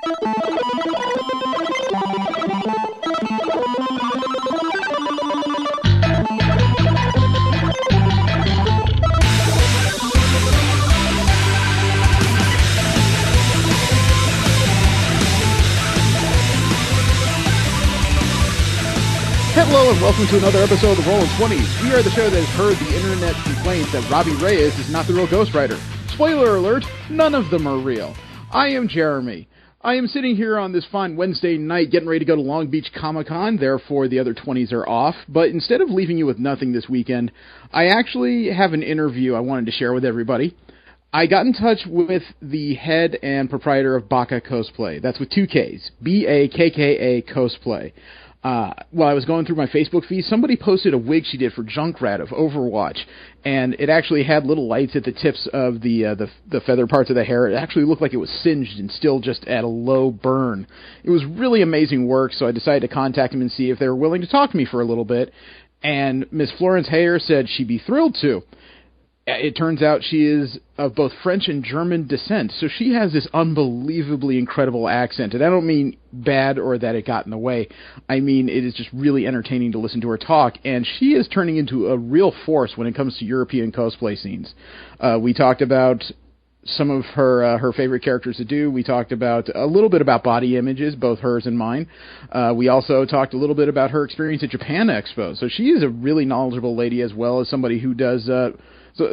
Hello and welcome to another episode of Rollin' 20s. We are the show that has heard the internet complaints that Robbie Reyes is not the real Ghost Rider. Spoiler alert, none of them are real. I am Jeremy. I am sitting here on this fine Wednesday night getting ready to go to Long Beach Comic-Con, therefore the other 20s are off. But instead of leaving you with nothing this weekend, I actually have an interview I wanted to share with everybody. I got in touch with the head and proprietor of Bakka Cosplay. That's with two Ks. B-A-K-K-A Cosplay. While I was going through my Facebook feed, somebody posted a wig she did for Junkrat of Overwatch, and it actually had little lights at the tips of the feather parts of the hair. It actually looked like it was singed and still just at a low burn. It was really amazing work, so I decided to contact them and see if they were willing to talk to me for a little bit, and Miss Florence Heyer said she'd be thrilled to. It turns out she is of both French and German descent, so she has this unbelievably incredible accent. And I don't mean bad or that it got in the way. I mean it is just really entertaining to listen to her talk, and she is turning into a real force when it comes to European cosplay scenes. We talked about some of her favorite characters to do. We talked about a little bit about body images, both hers and mine. We also talked a little bit about her experience at Japan Expo. So she is a really knowledgeable lady, as well as somebody who does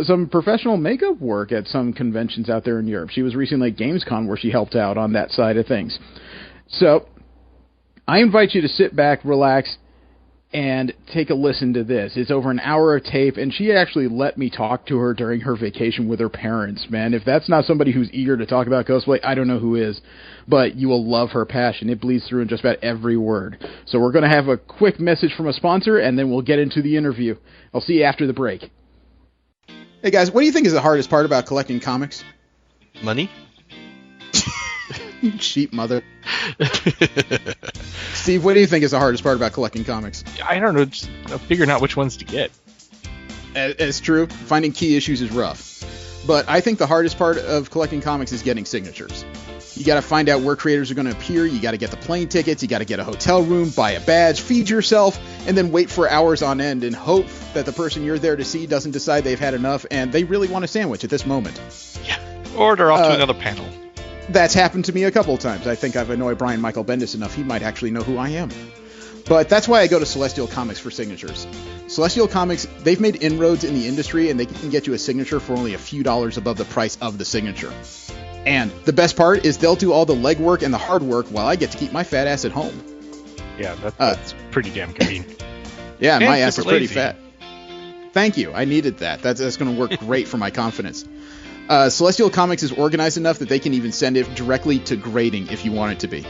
some professional makeup work at some conventions out there in Europe. She was recently at Gamescom where she helped out on that side of things. So I invite you to sit back, relax, and take a listen to this. It's over an hour of tape, and she actually let me talk to her during her vacation with her parents, man. If that's not somebody who's eager to talk about cosplay, I don't know who is. But you will love her passion. It bleeds through in just about every word. So we're going to have a quick message from a sponsor, and then we'll get into the interview. I'll see you after the break. Hey guys, what do you think is the hardest part about collecting comics? Money? You cheap mother. Steve, what do you think is the hardest part about collecting comics? I don't know, just figuring out which ones to get. It's true. Finding key issues is rough. But I think the hardest part of collecting comics is getting signatures. You got to find out where creators are going to appear, you got to get the plane tickets, you got to get a hotel room, buy a badge, feed yourself, and then wait for hours on end and hope that the person you're there to see doesn't decide they've had enough and they really want a sandwich at this moment. Yeah, or they're off to another panel. That's happened to me a couple times. I think I've annoyed Brian Michael Bendis enough, he might actually know who I am. But that's why I go to Celestial Comics for signatures. Celestial Comics, they've made inroads in the industry, and they can get you a signature for only a few dollars above the price of the signature. And the best part is they'll do all the legwork and the hard work while I get to keep my fat ass at home. Yeah, that's pretty damn convenient. Yeah, and my ass is pretty lazy. fat. Thank you. I needed that. That's going to work great for my confidence. Celestial Comics is organized enough that they can even send it directly to grading if you want it to be.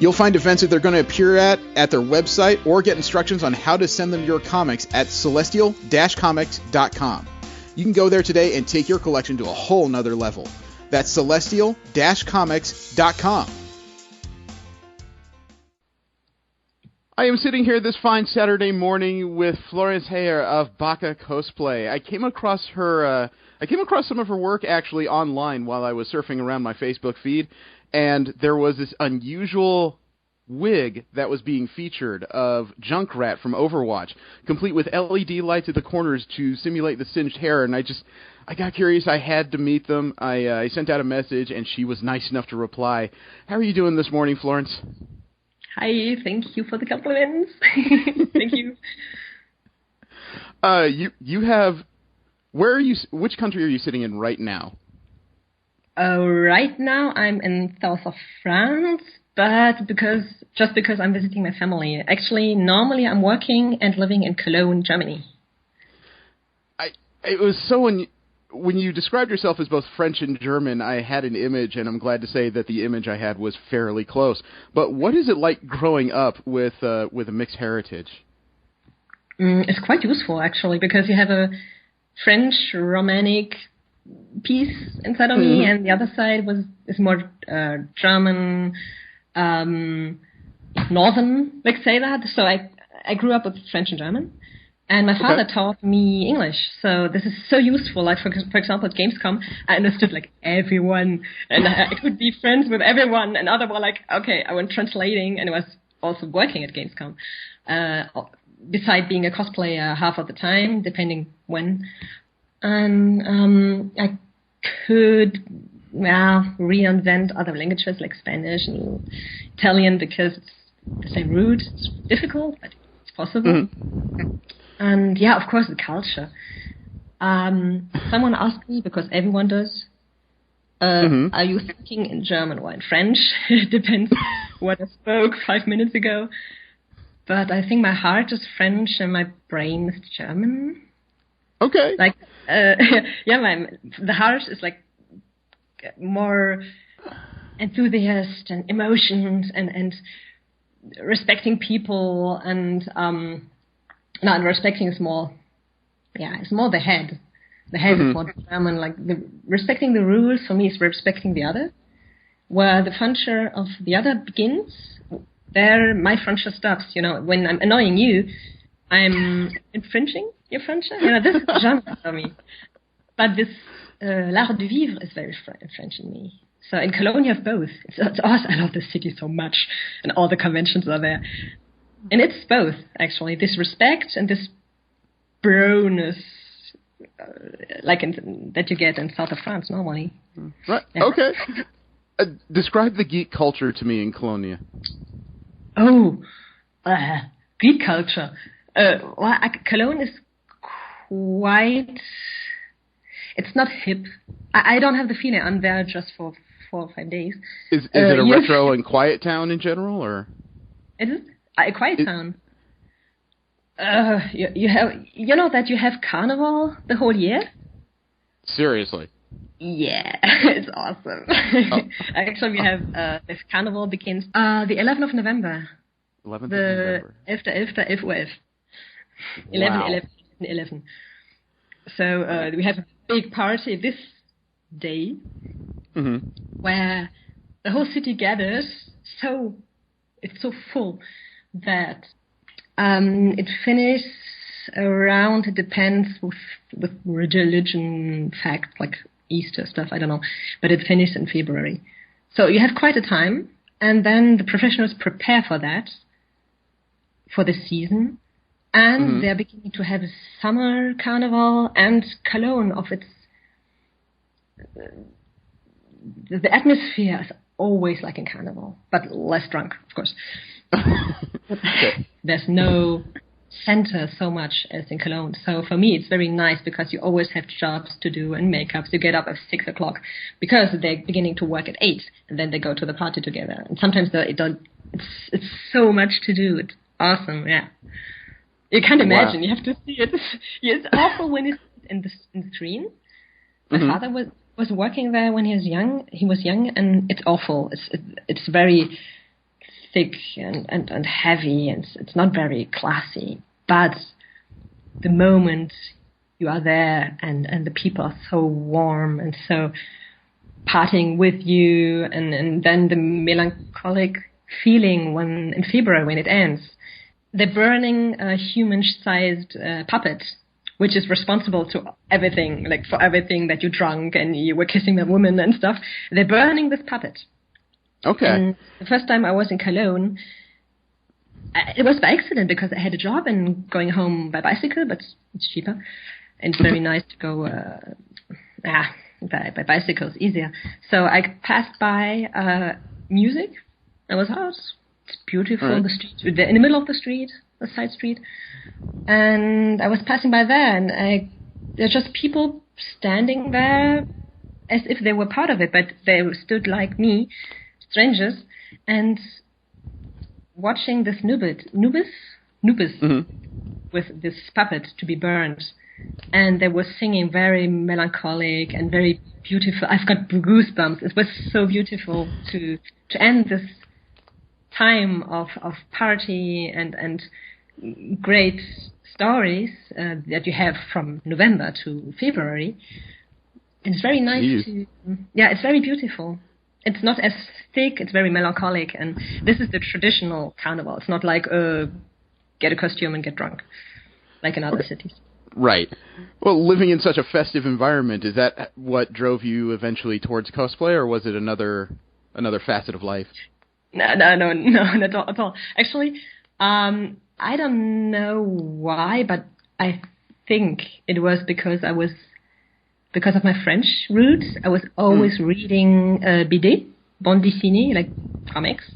You'll find events that they're going to appear at their website, or get instructions on how to send them your comics at celestial-comics.com. You can go there today and take your collection to a whole nother level. That's celestial-comics.com. I am sitting here this fine Saturday morning with Florence Heyer of Bakka Cosplay. I came across some of her work actually online while I was surfing around my Facebook feed, and there was this unusual wig that was being featured of Junkrat from Overwatch, complete with LED lights at the corners to simulate the singed hair, and I got curious. I had to meet them. I sent out a message, and she was nice enough to reply. How are you doing this morning, Florence? Hi, thank you for the compliments. Thank you. You have... Where are you? Which country are you sitting in right now? Right now I'm in south of France, but because I'm visiting my family. Actually, normally I'm working and living in Cologne, Germany. It was so when you described yourself as both French and German, I had an image, and I'm glad to say that the image I had was fairly close. But what is it like growing up with a mixed heritage? It's quite useful, actually, because you have a French Romanic piece inside of me, and the other side is more German, northern, let's say that. So I grew up with French and German, And my father taught me English, so this is so useful. Like, for example, at Gamescom, I understood, like, everyone, and I could be friends with everyone, and others were like, okay, I went translating, and I was also working at Gamescom, besides being a cosplayer half of the time, depending when. And I could reinvent other languages, like Spanish and Italian, because it's the same root. It's difficult, but it's possible. Mm-hmm. And yeah, of course, the culture. Someone asked me, because everyone does, are you thinking in German or in French? It depends what I spoke 5 minutes ago. But I think my heart is French and my brain is German. Okay. Like, the heart is like more enthusiast and emotions and respecting people and not respecting is more, it's more the head. The head is more German. Like respecting the rules for me is respecting the other. Where the functure of the other begins, there my functure stops. You know, when I'm annoying you, I'm infringing your functure. You know, this is German for me. But this l'art de vivre is very French in me. So in Cologne you have both. It's awesome. I love the city so much, and all the conventions are there. And it's both, actually. This respect and this broness, that you get in south of France normally. Right. Yeah. Okay. Describe the geek culture to me in Cologne. Oh, geek culture. Cologne is quite... It's not hip. I don't have the feeling. I'm there just for 4 or 5 days. Is it a retro and quiet town in general, or? It is a quiet town. You have, that you have carnival the whole year? Seriously? Yeah, it's awesome. Oh. Actually, we have this carnival begins the 11th of November. 11th of November. 11. Wow. 11. So we have a big party this day where the whole city gathers. So it's so full that it finishes around, it depends with religion facts, like Easter stuff, I don't know, but it finishes in February. So you have quite a time, and then the professionals prepare for that, for the season, and they're beginning to have a summer carnival, and Cologne of its... The atmosphere is always like in carnival, but less drunk, of course. There's no center so much as in Cologne. So for me, it's very nice because you always have jobs to do and makeups. You get up at 6 o'clock because they're beginning to work at 8, and then they go to the party together. And sometimes it's so much to do. It's awesome, yeah. You can't imagine. Wow. You have to see it. It's awful when it's in the screen. My father was working there when he was young. He was young, and it's awful. It's very thick and heavy, and it's not very classy. But the moment you are there, and the people are so warm and so partying with you, and then the melancholic feeling when in February when it ends, they're burning a human-sized puppet, which is responsible to everything, like for everything that you drunk and you were kissing a woman and stuff. They're burning this puppet. Okay. And the first time I was in Cologne, it was by accident because I had a job and going home by bicycle, but it's cheaper. And it's very nice to go by bicycle, it's easier. So I passed by music. I was it's beautiful, right. The street, in the middle of the street, the side street. And I was passing by there, and there's just people standing there as if they were part of it, but they stood like me, strangers, and watching this nubis with this puppet to be burned. And they were singing very melancholic and very beautiful. I've got goosebumps. It was so beautiful to end this time of party and great stories that you have from November to February. And it's very nice it's very beautiful. It's not as thick, it's very melancholic, and this is the traditional carnival. It's not like get a costume and get drunk. like in other cities. Right. Well, living in such a festive environment, is that what drove you eventually towards cosplay, or was it another facet of life? No, not at all. Actually, I don't know why, but I think it was because of my French roots. I was always reading BD, bande dessinée, like comics.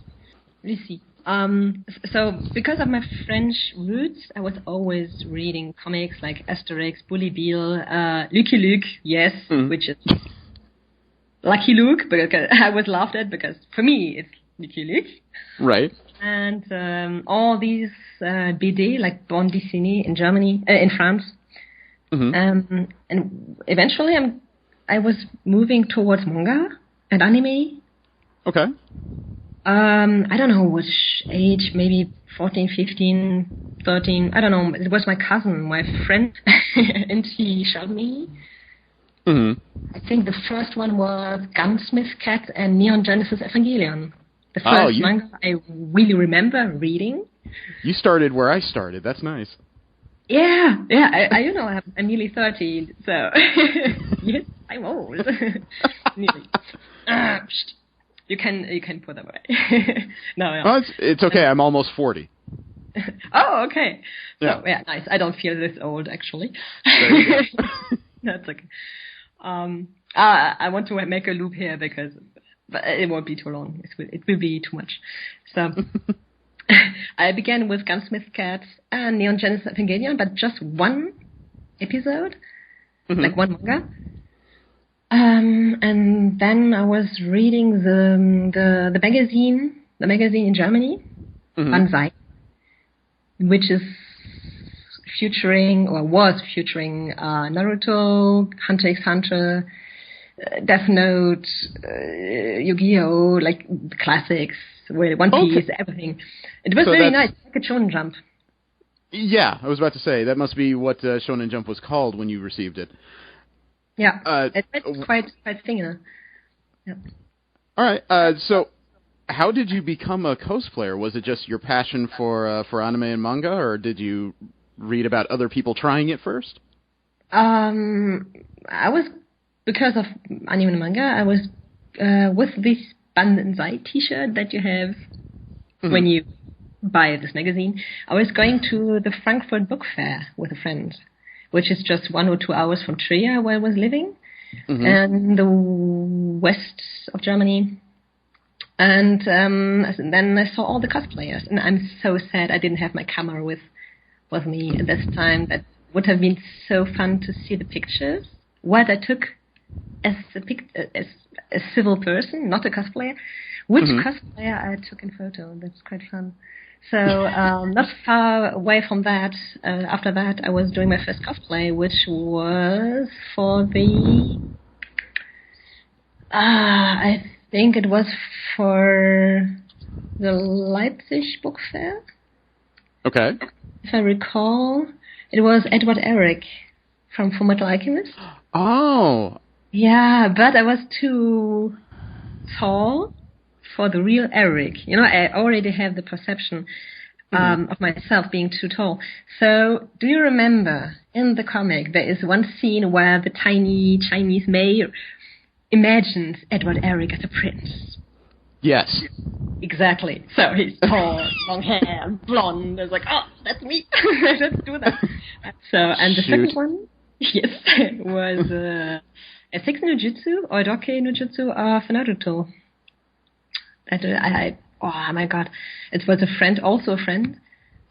Let's see. So because of my French roots, I was always reading comics like Asterix, Bully Bill, Lucky Luke, yes, which is Lucky Luke, because I was laughed at because for me it's Lucky Luke. Right. And all these BD, like bande dessinée in Germany, in France. And eventually I was moving towards manga and anime. Okay. I don't know which age, maybe 14, 15, 13, I don't know. It was my cousin, my friend, and he showed me. I think the first one was Gunsmith Cat and Neon Genesis Evangelion. The first manga I really remember reading. You started where I started. That's nice. Yeah. I'm nearly 30, so yes, I'm old. Nearly. You can put them away. No. Well, it's okay. I'm almost 40. Oh, okay. Yeah. So, yeah, nice. I don't feel this old, actually. That's okay. I want to make a loop here because it won't be too long. It will be too much. So I began with Gunsmith Cat and Neon Genesis Evangelion, but just one episode, like one manga. And then I was reading the magazine in Germany, Banzai, which is was featuring Naruto, Hunter x Hunter, Death Note, Yu-Gi-Oh, like classics, One Piece, everything. It was really nice, like a Shonen Jump. Yeah, I was about to say, that must be what Shonen Jump was called when you received it. Yeah, it's quite singular. Yeah. All right, so how did you become a cosplayer? Was it just your passion for anime and manga, or did you read about other people trying it first? Because of anime and manga, I was with this Banzai t-shirt that you have when you buy this magazine. I was going to the Frankfurt Book Fair with a friend, which is just 1 or 2 hours from Trier, where I was living, and the west of Germany. And then I saw all the cosplayers, and I'm so sad I didn't have my camera with me at this time. That would have been so fun to see the pictures. What I took as a civil person, not a cosplayer. Which cosplayer I took in photo. That's quite fun. So not far away from that, after that, I was doing my first cosplay, which was for the... I think it was for the Leipzig Book Fair. Okay. If I recall, it was Edward Eric from Fullmetal Alchemist. Oh. Yeah, but I was too tall for the real Eric. You know, I already have the perception of myself being too tall. So, do you remember in the comic there is one scene where the tiny Chinese mayor imagines Edward Eric as a prince? Yes. Exactly. So he's tall, long hair, blonde. I was like, oh, that's me. Let's do that. So, and the second one, yes, was Ethics no Jutsu or Doke no Jutsu of Naruto. Oh my god, it was a friend,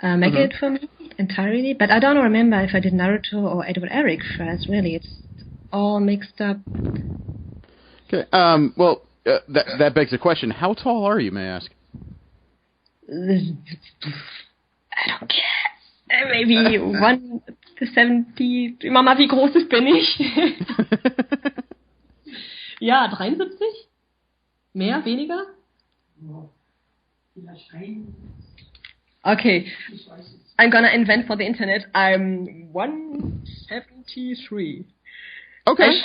make it for me entirely. But I don't remember if I did Naruto or Edward Eric first. Really, it's all mixed up. Okay. Well, that begs the question: how tall are you, may I ask? I don't care. Maybe 1,70. Mama, wie groß bin ich? Ja, 73? Mehr, weniger? Okay, I'm gonna invent for the internet. I'm 173. Okay.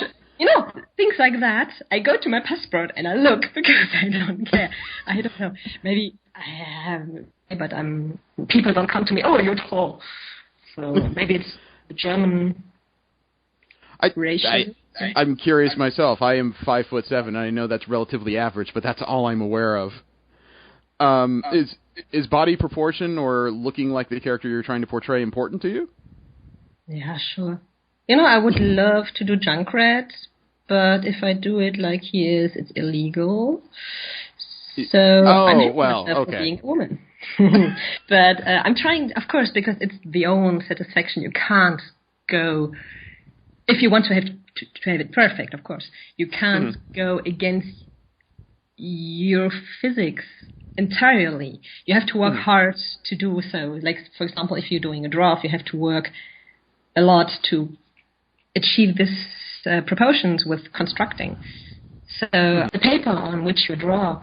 Things like that. I go to my passport and I look because I don't care. I don't know. Maybe I have, but people don't come to me. Oh, you're tall. So maybe it's the German ratio. I'm curious myself. I am 5'7", and I know that's relatively average, but that's all I'm aware of. Is body proportion or looking like the character you're trying to portray important to you? Yeah, sure. I would love to do Junkrat, but if I do it like he is, it's illegal. So I'm hating myself for being a woman. But I'm trying, of course, because it's the own satisfaction. You can't go, if you want to have it perfect, of course, you can't go against your physics entirely. You have to work hard to do so. Like, for example, if you're doing a draft, you have to work a lot to achieve this proportions with constructing. So the paper on which you draw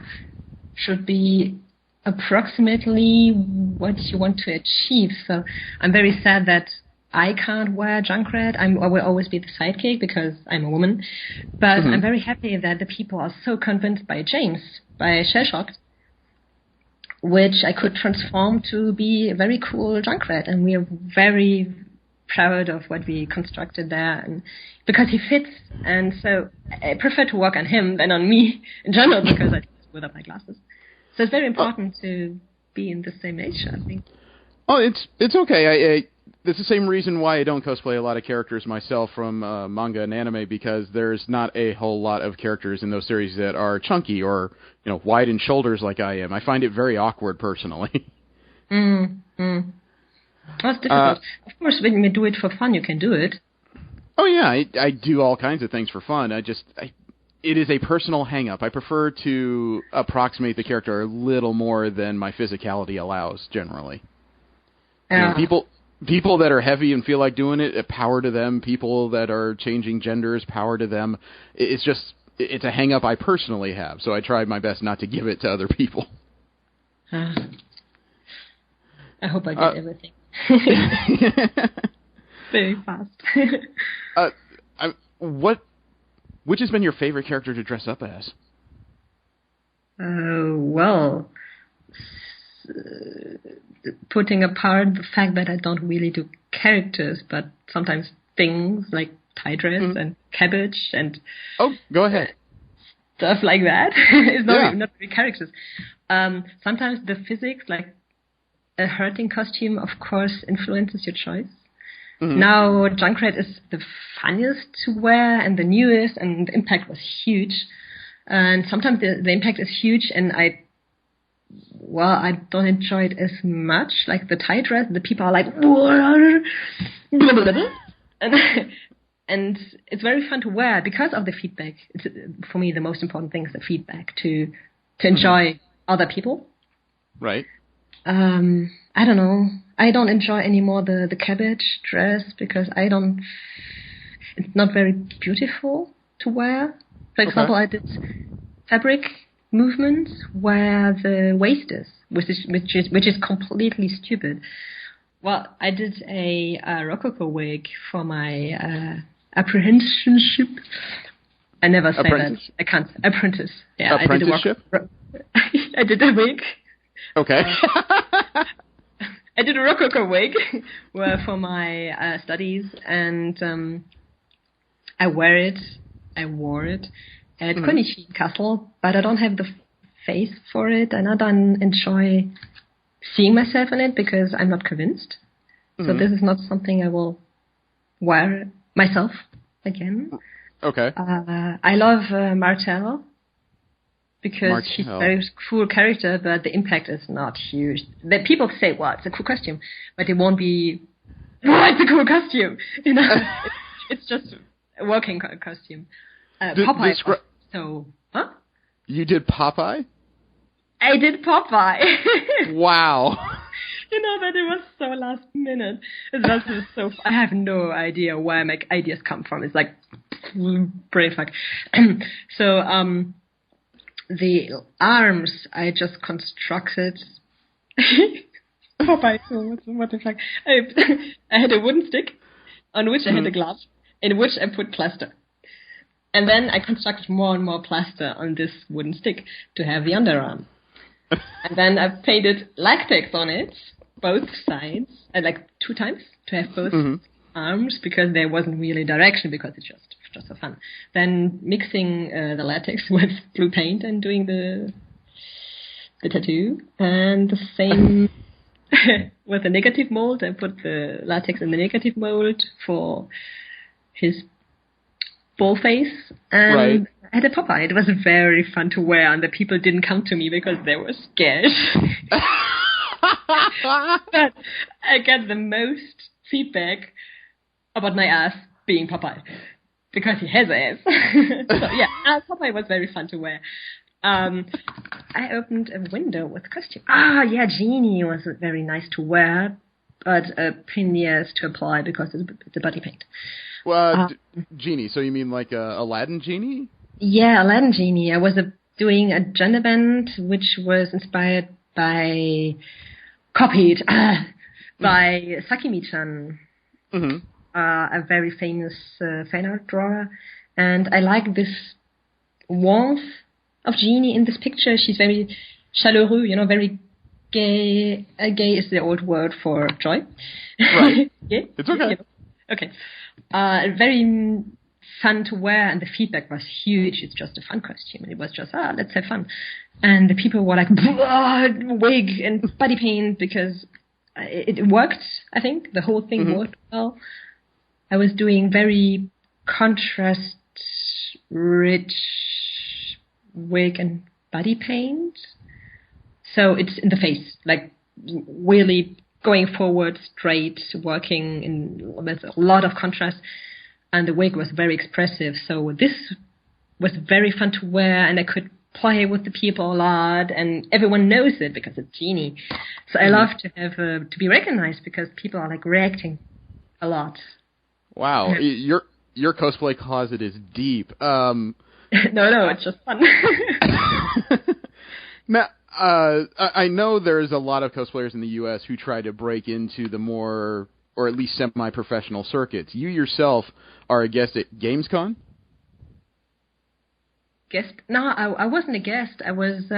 should be approximately what you want to achieve. So I'm very sad that I can't wear Junkrat. I will always be the sidekick because I'm a woman. But I'm very happy that the people are so convinced by James, by Shellshocked, which I could transform to be a very cool Junkrat. And we are very proud of what we constructed there, and because he fits. And so I prefer to work on him than on me in general because I do this without my glasses. So it's very important to be in the same age, I think. Oh, it's okay. It's the same reason why I don't cosplay a lot of characters myself from manga and anime, because there's not a whole lot of characters in those series that are chunky or wide in shoulders like I am. I find it very awkward personally. That's difficult. Of course, when you do it for fun, you can do it. Oh yeah, I do all kinds of things for fun. It is a personal hang-up. I prefer to approximate the character a little more than my physicality allows, generally. People that are heavy and feel like doing it, power to them. People that are changing genders, power to them. It's a hang-up I personally have, so I try my best not to give it to other people. I hope I get everything. Very fast. Which has been your favorite character to dress up as? Well, putting apart the fact that I don't really do characters, but sometimes things like tie dress and cabbage and go ahead, stuff like that. It's not really characters. Sometimes the physics, like a hurting costume, of course, influences your choice. Now, Junkrat is the funniest to wear and the newest, and the impact was huge. And sometimes the impact is huge, and I don't enjoy it as much. Like the tie dress, the people are like, and it's very fun to wear because of the feedback. It's, for me, the most important thing is the feedback to enjoy other people. Right. I don't know. I don't enjoy anymore the cabbage dress because it's not very beautiful to wear. For example, I did fabric movements where the waist is, which is completely stupid. Well, I did a Rococo wig for my apprenticeship. I never say that. I can't. Apprentice. Yeah, apprenticeship? I did a wig. Okay. I did a Rococo wig for my studies, and I wore it at Konishi Castle, but I don't have the face for it, and I don't enjoy seeing myself in it because I'm not convinced. So this is not something I will wear myself again. Okay. I love Martel, because she's a very cool character, but the impact is not huge. The people say, well, it's a cool costume, but it won't be, it's a cool costume. It's just a working costume. Popeye. Huh? You did Popeye? I did Popeye. Wow. That it was so last minute. That's just so. I have no idea where my ideas come from. It's like brain fuck. So the arms I just constructed. Popeye. So what the fuck? I had a wooden stick on which I had a glove, in which I put plaster. And then I constructed more and more plaster on this wooden stick to have the underarm. And then I painted lactex on it both sides, like 2 times, to have both arms, because there wasn't really direction, because it's just for fun. Then mixing the latex with blue paint and doing the tattoo, and the same with the negative mold. I put the latex in the negative mold for his ball face, and I had a Popeye. It was very fun to wear, and the people didn't come to me because they were scared. But I got the most feedback about my ass being Popeye, because he has an ass. So yeah, Popeye was very fun to wear. I opened a window with costume. Yeah, Genie was very nice to wear, but a pain in the ass to apply because it's a body paint. Well, Genie, so you mean like Aladdin Genie? Yeah, Aladdin Genie. I was doing a gender band which was inspired copied by Sakimi-chan, a very famous fan art drawer. And I like this warmth of Genie in this picture. She's very chaleureux, very gay. Gay is the old word for joy. Right. Gay? It's okay. Okay. Very fun to wear, and the feedback was huge. It's just a fun costume. It was just, let's have fun. And the people were like, wig and body paint, because it worked, I think. The whole thing worked well. I was doing very contrast-rich wig and body paint. So it's in the face, like really going forward, straight, working with a lot of contrast. And the wig was very expressive. So this was very fun to wear, and I could play with the people a lot, and everyone knows it because it's Genie. So I love to have to be recognized, because people are like reacting a lot. Wow, your cosplay closet is deep. No, it's just fun. Now, I know there's a lot of cosplayers in the U.S. who try to break into the more, or at least semi-professional circuits. You yourself are a guest at Gamescom? Guest? No, I wasn't a guest. I was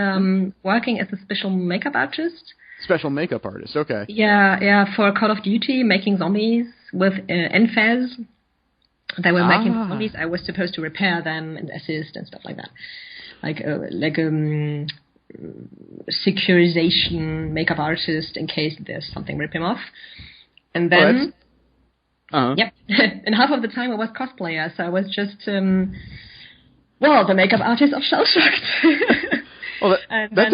working as a special makeup artist. Special makeup artist, okay. Yeah, for Call of Duty, making zombies with NFAS. They were making zombies. I was supposed to repair them and assist and stuff like that. Like securization makeup artist in case there's something rip him off. And then, yep. And half of the time I was cosplayer, so I was just, the makeup artist of Shell Shocked. Well, and then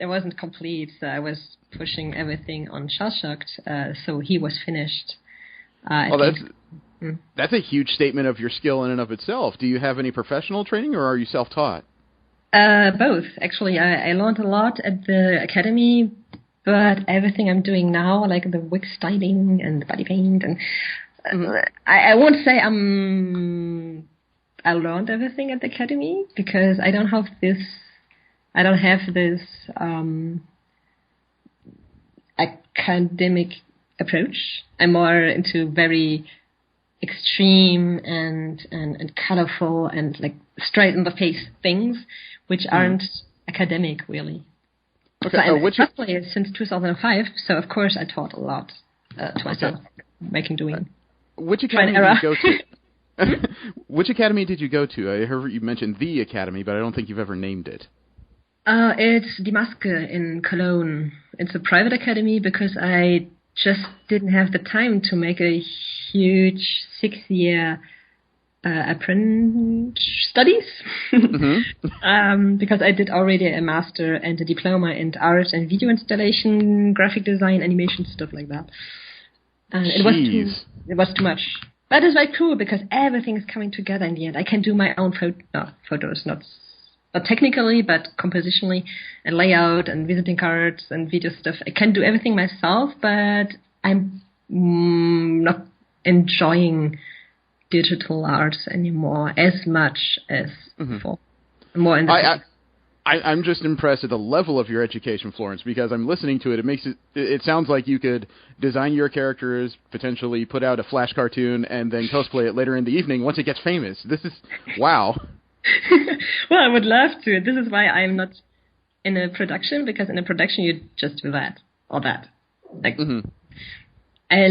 it wasn't complete, so I was pushing everything on Shell Shocked, so he was finished. That's a huge statement of your skill in and of itself. Do you have any professional training, or are you self-taught? Both, actually. I learned a lot at the academy, but everything I'm doing now, like the wig styling and the body paint, and I won't say I learned everything at the academy, because I don't have this academic approach. I'm more into very extreme and colorful and like straight in the face things, which aren't academic really. Okay, so I'm a cosplayer since 2005, so of course I taught a lot to myself, doing. Which academy did you go to? Which academy did you go to? I heard you mentioned the academy, but I don't think you've ever named it. It's Die Maske in Cologne. It's a private academy because I just didn't have the time to make a huge 6-year apprentice studies. Because I did already a master and a diploma in art and video installation, graphic design, animation, stuff like that. And it was too much. But it's very cool because everything is coming together in the end. I can do my own photos, not technically, but compositionally, and layout, and visiting cards, and video stuff. I can do everything myself, but I'm not enjoying digital arts anymore as much as before. More in the I'm just impressed at the level of your education, Florence, because I'm listening to it. It sounds like you could design your characters, potentially put out a flash cartoon, and then cosplay it later in the evening once it gets famous. This is wow. Well, I would love to. This is why I'm not in a production, because in a production you just do that or that Like, I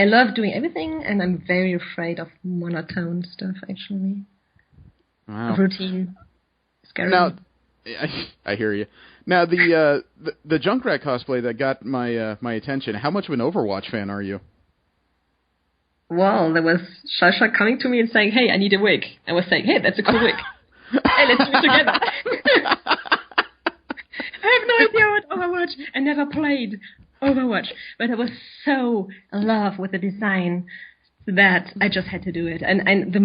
love doing everything, and I'm very afraid of monotone stuff, actually. Wow. Routine. Scary. Now, I hear you. Now, the Junkrat cosplay that got my attention, how much of an Overwatch fan are you? Well, there was Shasha coming to me and saying, hey, I need a wig. I was saying, hey, that's a cool wig. Hey, let's do it together. I have no idea what Overwatch. I never played Overwatch, but I was so in love with the design that I just had to do it. And the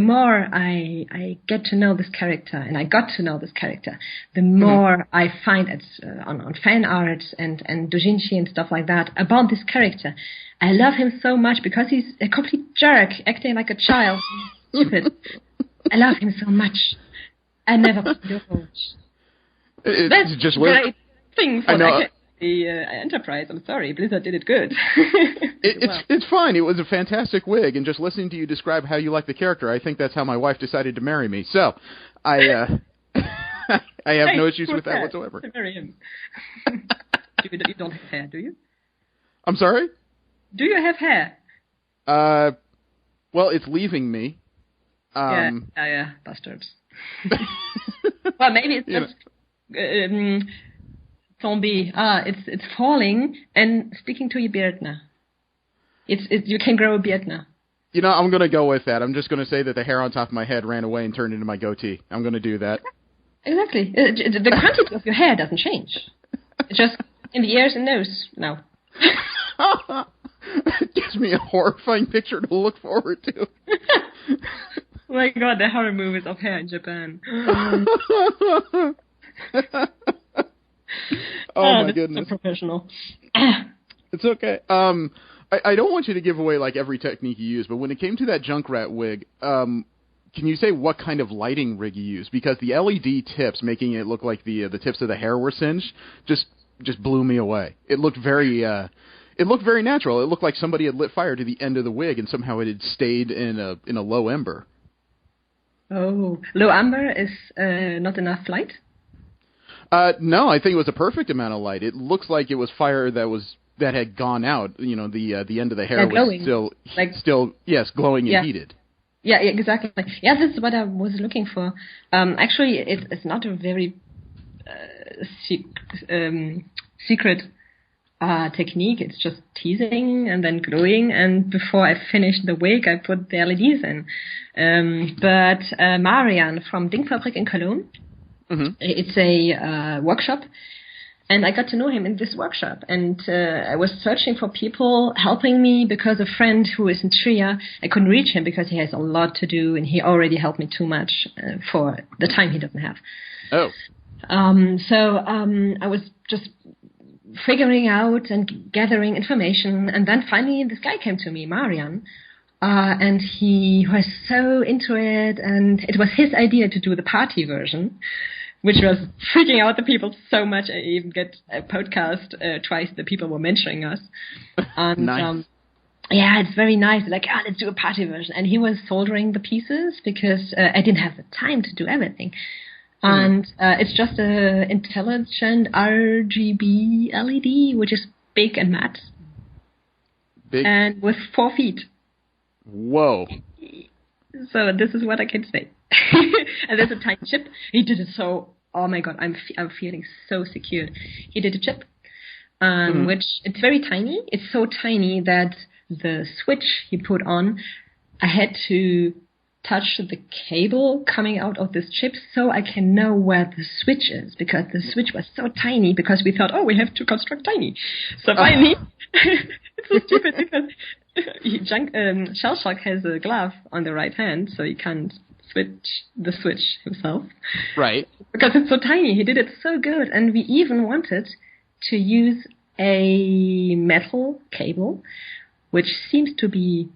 more I get to know this character, and I got to know this character, the more I find it on fan art and doujinshi and stuff like that about this character. I love him so much because he's a complete jerk, acting like a child. Stupid. I love him so much. I never played Overwatch. That's just a great thing for the Enterprise. I'm sorry, Blizzard did it good. It's fine. It was a fantastic wig, and just listening to you describe how you like the character, I think that's how my wife decided to marry me. So, I have no issues with that whatsoever. To marry him. You don't have hair, do you? I'm sorry? Do you have hair? Well, it's leaving me. Yeah, bastards. Well, maybe it's just zombie. It's falling and sticking to your beard now. You can grow a beard now. You know, I'm going to go with that. I'm just going to say that the hair on top of my head ran away and turned into my goatee. I'm going to do that. Exactly. The quantity of your hair doesn't change. It's just in the ears and nose now. It gives me a horrifying picture to look forward to. Oh my god, the horror movies of hair in Japan. Oh my goodness. So professional. It's okay. I don't want you to give away like every technique you use, but when it came to that Junkrat wig, can you say what kind of lighting rig you used? Because the LED tips making it look like the tips of the hair were singed just blew me away. It looked very natural. It looked like somebody had lit fire to the end of the wig and somehow it had stayed in a low ember. Oh, low ember is not enough light? No, I think it was a perfect amount of light. It looks like it was fire that had gone out. You know, the end of the hair was still glowing and heated. Yeah, exactly. Yeah, this is what I was looking for. Actually, it's not a very secret technique. It's just teasing and then gluing. And before I finished the wig, I put the LEDs in. But Marian from Dingfabrik in Cologne, it's a workshop. And I got to know him in this workshop. And I was searching for people helping me because a friend who is in Trier, I couldn't reach him because he has a lot to do and he already helped me too much for the time he doesn't have. Oh. So I was just figuring out and gathering information. And then finally this guy came to me, Marian. And he was so into it. And it was his idea to do the party version, which was freaking out the people so much. I even get a podcast twice the people were mentioning us. And, nice. Yeah, it's very nice. Like, let's do a party version. And he was soldering the pieces because I didn't have the time to do everything. And it's just a intelligent RGB LED, which is big and matte. Big? And with 4 feet. Whoa. So this is what I can say. And there's a tiny chip. He did it so, oh my god, I'm feeling so secured. He did a chip, which it's very tiny. It's so tiny that the switch he put on, I had to touch the cable coming out of this chip so I can know where the switch is, because the switch was so tiny, because we thought, we have to construct tiny. So finally, it's so stupid because Shellshock has a glove on the right hand, so he can't switch the switch himself. Right. Because it's so tiny. He did it so good. And we even wanted to use a metal cable, which seems to be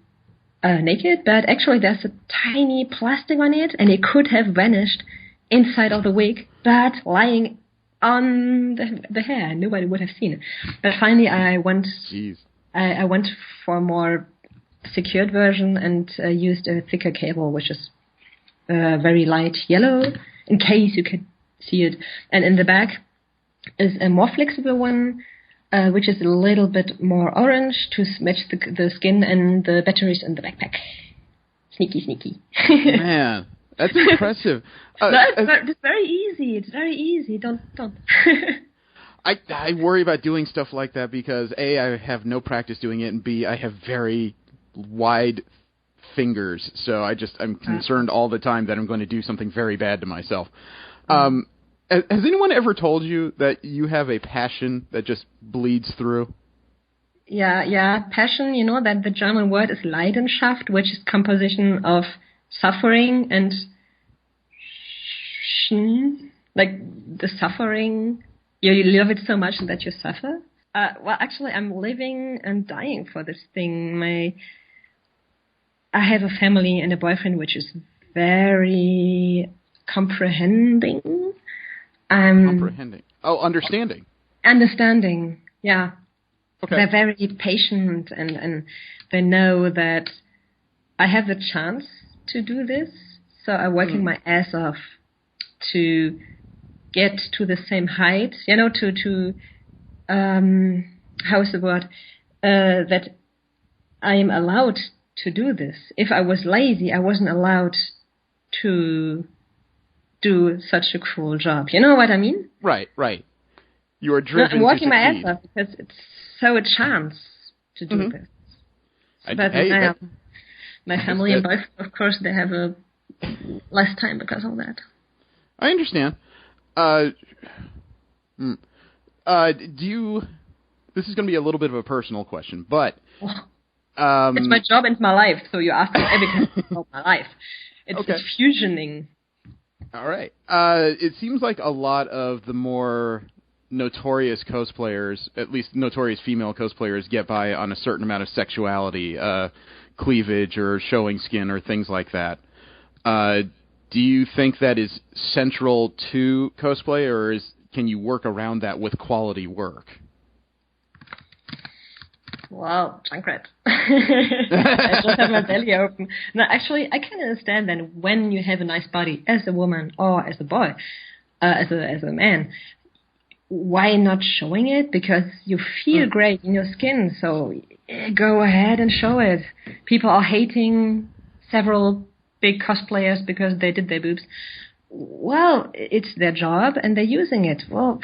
naked, but actually there's a tiny plastic on it, and it could have vanished inside of the wig, but lying on the hair. Nobody would have seen it. But finally I went for a more secured version and used a thicker cable, which is very light yellow, in case you could see it. And in the back is a more flexible one, which is a little bit more orange to match the skin and the batteries in the backpack. Sneaky. Man, that's impressive. It's very easy. It's very easy. Don't. I worry about doing stuff like that because A, I have no practice doing it, and B, I have very wide fingers, so I'm concerned all the time that I'm going to do something very bad to myself. Has anyone ever told you that you have a passion that just bleeds through? Yeah, passion, you know, that the German word is Leidenschaft, which is composition of suffering and like the suffering. You love it so much that you suffer. Well, actually, I'm living and dying for this thing. I have a family and a boyfriend which is very comprehending. Comprehending. Oh, understanding. Understanding, yeah. Okay. They're very patient and they know that I have the chance to do this. So I'm working my ass off to get to the same height, you know, to how's the word? That I am allowed to do this. If I was lazy, I wasn't allowed to do such a cruel job. You know what I mean? Right. You are driven I'm working to my succeed. ass off because it's so a chance to do this. So my family and boyfriend, of course, they have a less time because of that. I understand. Do you... This is going to be a little bit of a personal question, but... it's my job and my life, so you're asking everything about my life. It's fusioning. All right. It seems like a lot of the more notorious cosplayers, at least notorious female cosplayers, get by on a certain amount of sexuality, cleavage or showing skin or things like that. Do you think that is central to cosplay, or can you work around that with quality work? Well, Junkrat. I just have my belly open. No, actually, I can understand that when you have a nice body as a woman or as a boy, as a man, why not showing it? Because you feel great in your skin, so go ahead and show it. People are hating several big cosplayers because they did their boobs. Well, it's their job and they're using it. Well,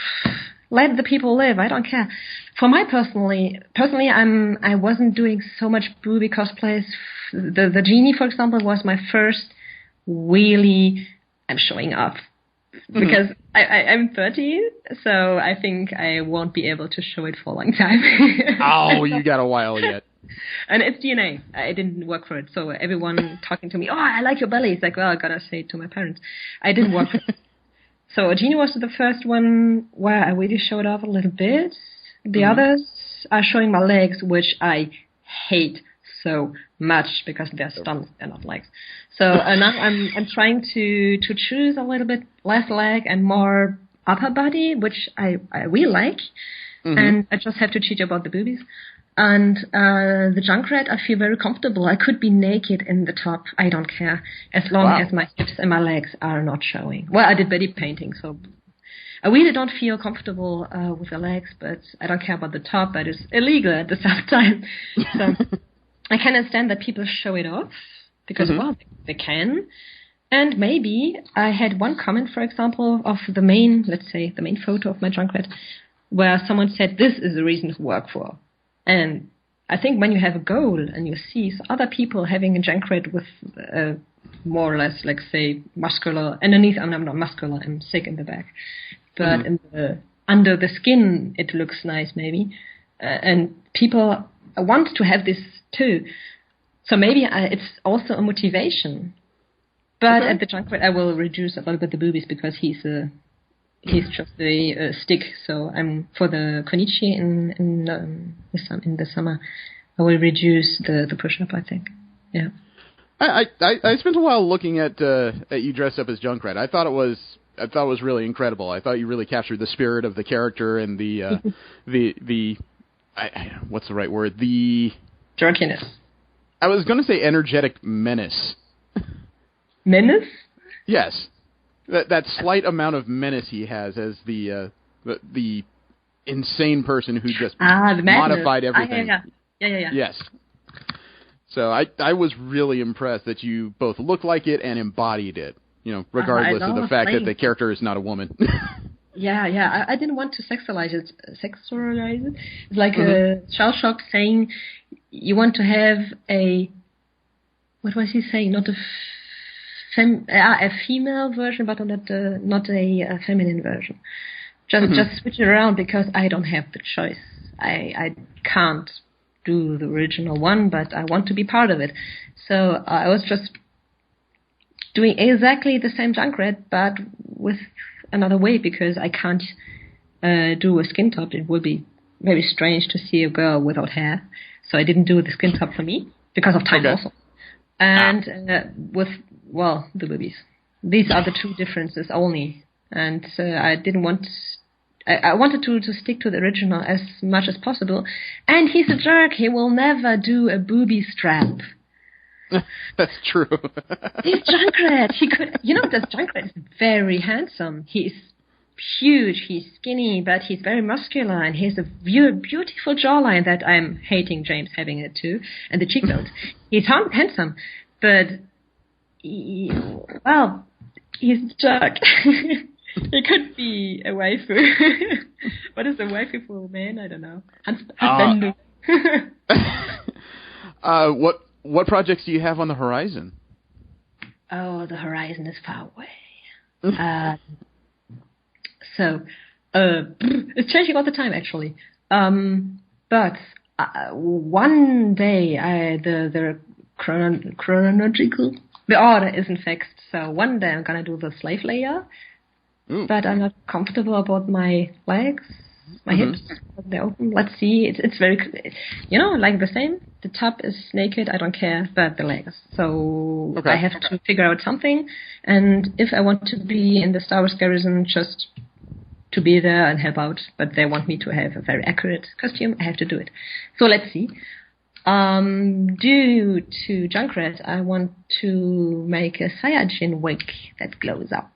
let the people live. I don't care. For my personally, I wasn't doing so much booby cosplays. The genie, for example, was my first really. I'm showing up because I'm 30, so I think I won't be able to show it for a long time. Oh, you got a while yet. And it's DNA. I didn't work for it, so everyone talking to me, oh, I like your belly. It's like, well, I gotta say it to my parents. I didn't work for it. So Genie was the first one where I really showed off a little bit. The others are showing my legs, which I hate so much because they're stunts, they're not legs. So now I'm trying to choose a little bit less leg and more upper body, which I really like. And I just have to cheat about the boobies. And the Junkrat, I feel very comfortable. I could be naked in the top. I don't care. As long as my hips and my legs are not showing. Well, I did body painting, so I really don't feel comfortable with the legs, but I don't care about the top. That is illegal at the same time. So I can understand that people show it off because, well, they can. And maybe I had one comment, for example, of the main, let's say, the main photo of my Junkrat, where someone said, this is the reason to work for. And I think when you have a goal and you see other people having a Junkrat with more or less, like, say, muscular, underneath, I'm not muscular, I'm sick in the back. But under the skin, it looks nice, maybe. And people want to have this too. So maybe it's also a motivation. But at the Junkrat, I will reduce a little bit the boobies because he's just a stick. So I'm for the Konichi in the summer. I will reduce the push-up, I think. Yeah. I spent a while looking at you dressed up as Junkrat. I thought it was really incredible. I thought you really captured the spirit of the character and the what's the right word? The jerkiness. I was going to say energetic menace. Menace? Yes. That slight amount of menace he has as the insane person who just the modified everything. Yeah. Yes. So I was really impressed that you both looked like it and embodied it, regardless of the fact that the character is not a woman. Yeah. I didn't want to sexualize it. It's like a shell shock saying you want to have a, what was he saying? Not a female version, but not a feminine version. Just switch it around because I don't have the choice. I can't do the original one, but I want to be part of it. So I was just doing exactly the same Junkrat, but with another way, because I can't do a skin top. It would be very strange to see a girl without hair. So I didn't do the skin top for me because of time also. And with the boobies. These are the two differences only. And I didn't want. I wanted to stick to the original as much as possible. And he's a jerk. He will never do a booby strap. That's true. He's Junkrat. He could, that Junkrat is very handsome. He's huge. He's skinny, but he's very muscular, and he has a beautiful jawline that I'm hating James having it too, and the cheekbones. He's handsome, but he's a jerk. He could be a waifu. What is a waifu for a man? I don't know. What projects do you have on the horizon? Oh, the horizon is far away. So it's changing all the time, actually. But one day, the chronological, the order isn't fixed. So one day I'm gonna do the slave layer. But I'm not comfortable about my legs, my hips. They're open. Let's see. It's very, like the same. The top is naked. I don't care, but the legs. So I have to figure out something. And if I want to be in the Star Wars garrison, just to be there and help out, but they want me to have a very accurate costume, I have to do it. So let's see. Due to Junkrat, I want to make a Saiyajin wig that glows up.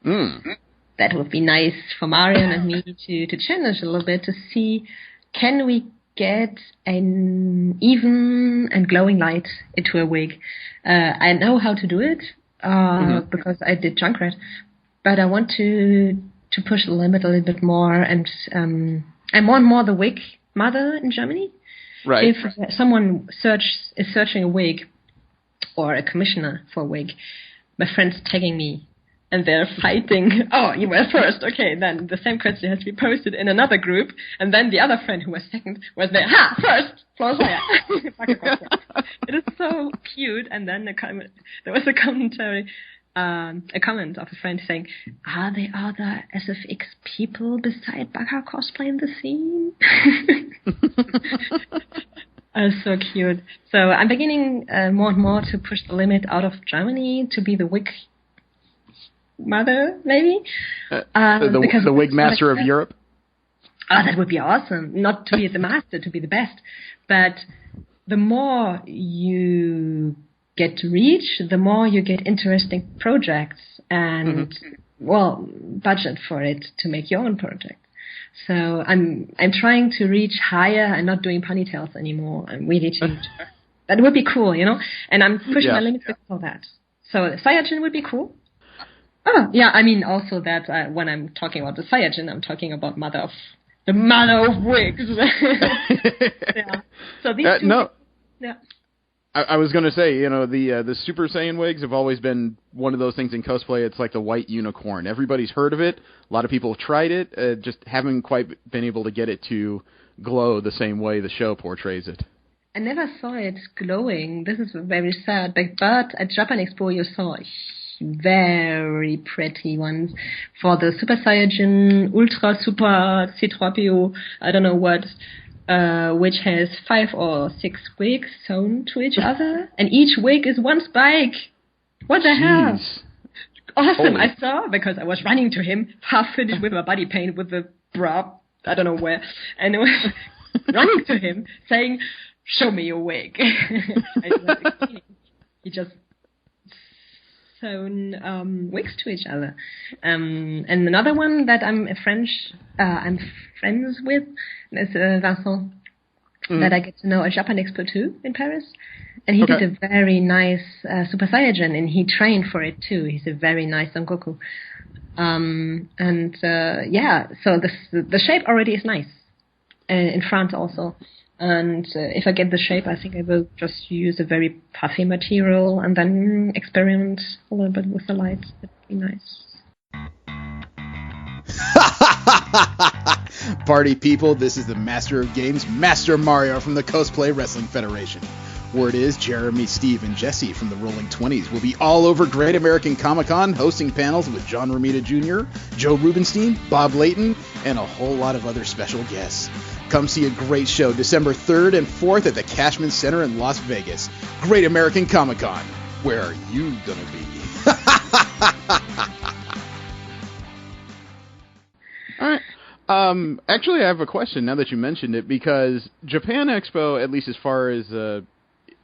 That would be nice for Marion and me to challenge a little bit to see, can we get an even and glowing light into a wig? I know how to do it because I did Junkrat, but I want to push the limit a little bit more, and I'm more and more the wig mother in Germany. Right. If someone is searching a wig or a commissioner for a wig, my friend's tagging me. And they're fighting. Oh, you were first. Okay, then the same question has to be posted in another group. And then the other friend who was second was there. First! Florence Heyer. Bakka Cosplay. It is so cute. And then there was a commentary, a comment of a friend saying, are there other SFX people beside Bakka Cosplay in the scene? So cute. So I'm beginning more and more to push the limit out of Germany to be the wig mother, maybe. The wig master of Europe? Oh, that would be awesome. Not to be the master, to be the best. But the more you get to reach, the more you get interesting projects and, budget for it to make your own project. So I'm trying to reach higher and not doing ponytails anymore. I'm really that would be cool, And I'm pushing my limits because of that. So Saiyajin would be cool. Oh, yeah, I mean also that when I'm talking about the Saiyajin, I'm talking about the mother of wigs. Yeah. So these two... No. Yeah. I was going to say, the Super Saiyan wigs have always been one of those things in cosplay. It's like the white unicorn. Everybody's heard of it. A lot of people have tried it, just haven't quite been able to get it to glow the same way the show portrays it. I never saw it glowing. This is very sad. But at Japan Expo, you saw very pretty ones for the Super Saiyajin, Ultra Super C3PO, I don't know what, which has 5 or 6 wigs sewn to each other, and each wig is one spike. What the hell? Awesome. I saw, because I was running to him, half finished with my body paint, with the bra, I don't know where, and I was running to him, saying, show me your wig. He just sewn wigs to each other. And another one that I'm friends with is Vincent, that I get to know at Japan Expo 2 in Paris. And he did a very nice Super Saiyan, and he trained for it too. He's a very nice Son Goku. So the shape already is nice. In France also. And if I get the shape, I think I will just use a very puffy material and then experiment a little bit with the lights. That'd be nice. Party people, this is the Master of Games, Master Mario from the Cosplay Wrestling Federation. Word is Jeremy, Steve, and Jesse from the Rolling 20s will be all over Great American Comic-Con hosting panels with John Romita Jr., Joe Rubenstein, Bob Layton, and a whole lot of other special guests. Come see a great show December 3rd and 4th at the Cashman Center in Las Vegas. Great American Comic-Con. Where are you gonna be? All right. Actually, I have a question now that you mentioned it, because Japan Expo, at least as far as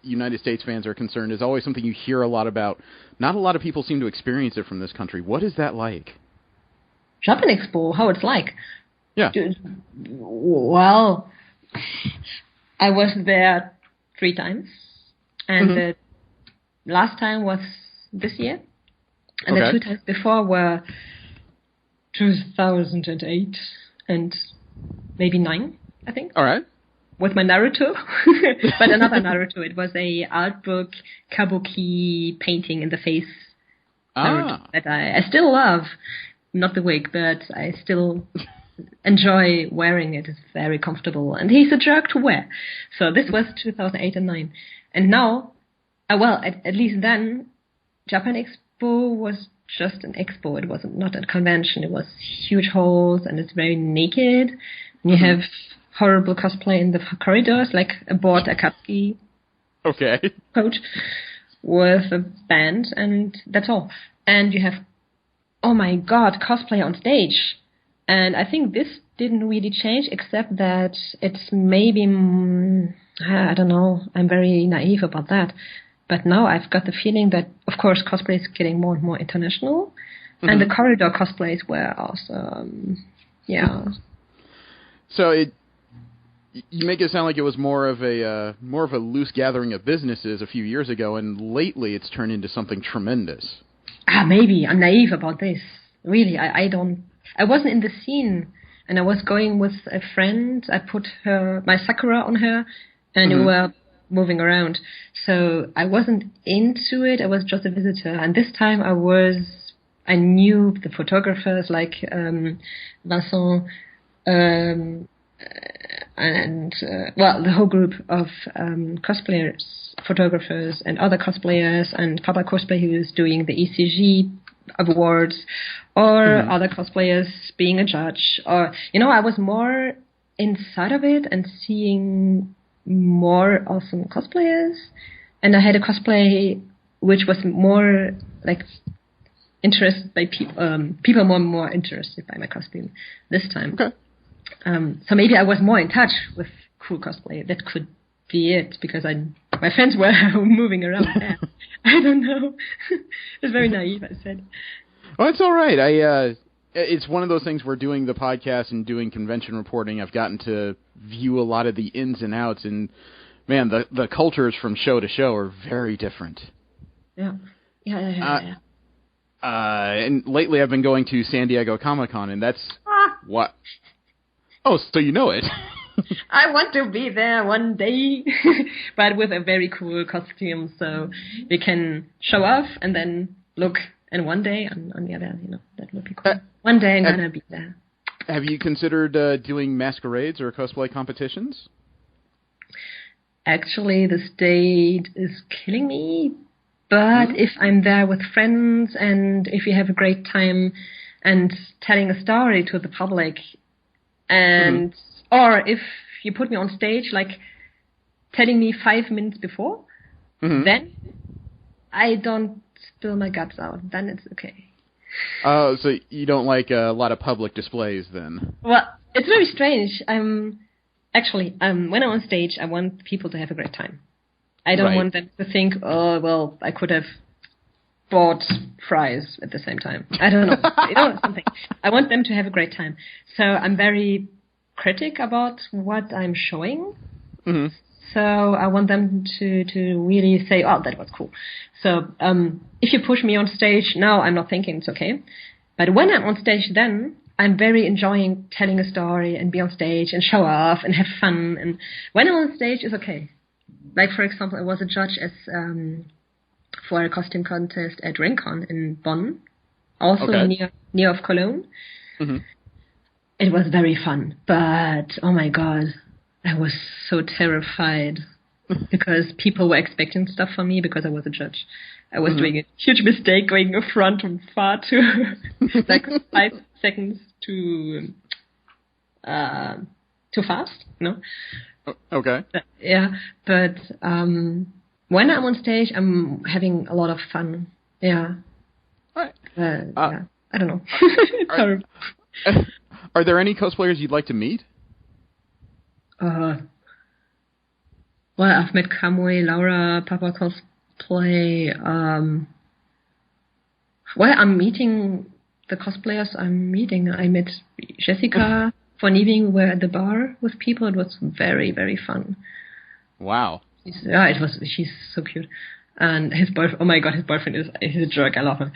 United States fans are concerned, is always something you hear a lot about. Not a lot of people seem to experience it from this country. What is that like? Japan Expo, how it's like? Yeah. Well, I was there 3 times, and the last time was this year, and the 2 times before were 2008 and maybe 9, I think. All right. With my Naruto, but another Naruto. It was a art book kabuki painting in the face Naruto that I still love. Not the wig, but I still enjoy wearing it. It's very comfortable, and he's a jerk to wear. So this was 2008 and 9, and now, at least then, Japan Expo was just an expo. It was not a convention. It was huge halls, and it's very naked. And you have horrible cosplay in the corridors, like aboard Akatsuki coach with a band, and that's all. And you have, oh my god, cosplay on stage. And I think this didn't really change, except that it's maybe, I don't know, I'm very naive about that. But now I've got the feeling that, of course, cosplay is getting more and more international, and the corridor cosplays were awesome. Yeah. So you make it sound like it was more of a loose gathering of businesses a few years ago, and lately it's turned into something tremendous. Maybe I'm naive about this. Really, I wasn't in the scene, and I was going with a friend. I put my Sakura on her, and we were moving around. So I wasn't into it. I was just a visitor. And this time I knew the photographers like Vincent, and the whole group of cosplayers, photographers, and other cosplayers, and Bakka Cosplay, who is doing the ECG awards, or other cosplayers being a judge, or I was more inside of it and seeing more awesome cosplayers, and I had a cosplay which was more like interested by people more interested by my costume this time. Okay. So maybe I was more in touch with cool cosplay. That could be it, because my friends were moving around there. I don't know. It's very naive, I said. Well, it's all right. It's one of those things where doing the podcast and doing convention reporting, I've gotten to view a lot of the ins and outs, and man, the cultures from show to show are very different. Yeah. And lately I've been going to San Diego Comic-Con, and that's what... Oh, so you know it. I want to be there one day, but with a very cool costume, so we can show off and then look. And one day on the other, that would be cool. One day I'm gonna be there. Have you considered doing masquerades or cosplay competitions? Actually, the state is killing me. But if I'm there with friends, and if you have a great time and telling a story to the public, and or if you put me on stage, like telling me 5 minutes before, then I don't spill my guts out. Then it's okay. So you don't like a lot of public displays then? Well, it's very strange. When I'm on stage, I want people to have a great time. I don't want them to think, oh, well, I could have bought fries at the same time. I don't know. Something. I want them to have a great time. So I'm very critic about what I'm showing. Mm-hmm. So I want them to really say, oh, that was cool. So if you push me on stage, now I'm not thinking it's okay. But when I'm on stage, then I'm very enjoying telling a story and be on stage and show off and have fun. And when I'm on stage, it's okay. Like, for example, I was a judge for a costume contest at Rincon in Bonn, also near of Cologne. Mm-hmm. It was very fun, but oh my god, I was so terrified because people were expecting stuff from me because I was a judge. I was doing a huge mistake going in front and far too, like 5 seconds too fast, no? Okay. Yeah, but when I'm on stage, I'm having a lot of fun. Yeah. All right. Yeah. I don't know. It's horrible. Are there any cosplayers you'd like to meet? Well, I've met Kamui, Laura, Bakka Cosplay. Well, I'm meeting the cosplayers I'm meeting. I met Jessica for an evening. We were at the bar with people. It was very, very fun. Wow. She's so cute. And his boyfriend, oh my god, his boyfriend is a jerk. I love him.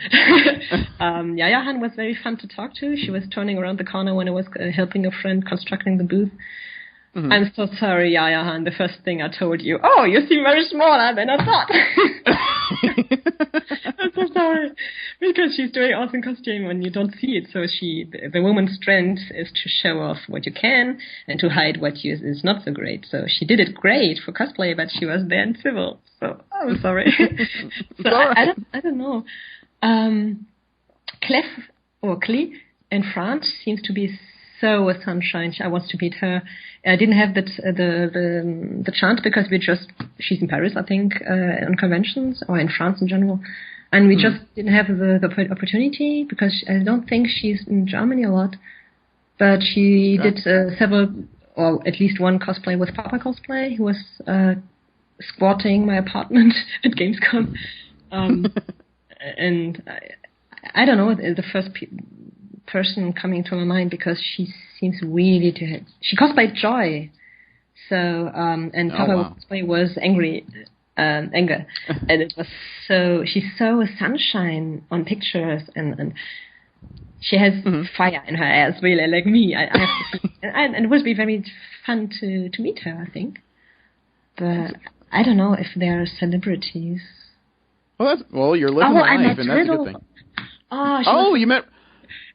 Yaya Han was very fun to talk to. She was turning around the corner when I was helping a friend constructing the booth. Mm-hmm. I'm so sorry, Yaya Han. The first thing I told you, oh, you seem very smaller than I thought. I'm so sorry. Because she's doing awesome costume and you don't see it. So the woman's strength is to show off what you can and to hide what is not so great. So she did it great for cosplay, but she was there in civil. So I'm sorry. So I don't know. Clef or Clee in France seems to be so a sunshine. I want to meet her. I didn't have the chance because she's in Paris, I think, on conventions or in France in general, and we just didn't have the opportunity because I don't think she's in Germany a lot. But she did several, or at least one cosplay with Bakka Cosplay, who was squatting my apartment at Gamescom, and I don't know, the first person coming to my mind because she seems really to have... She cosplayed Joy. So, and Bakka Cosplay was Anger. And it was so... She's so a sunshine on pictures and she has fire in her eyes, really, like me. I have to see. And it would be very fun to meet her, I think. But I don't know if they are celebrities. Well, you're living life, and that's a good thing. You met...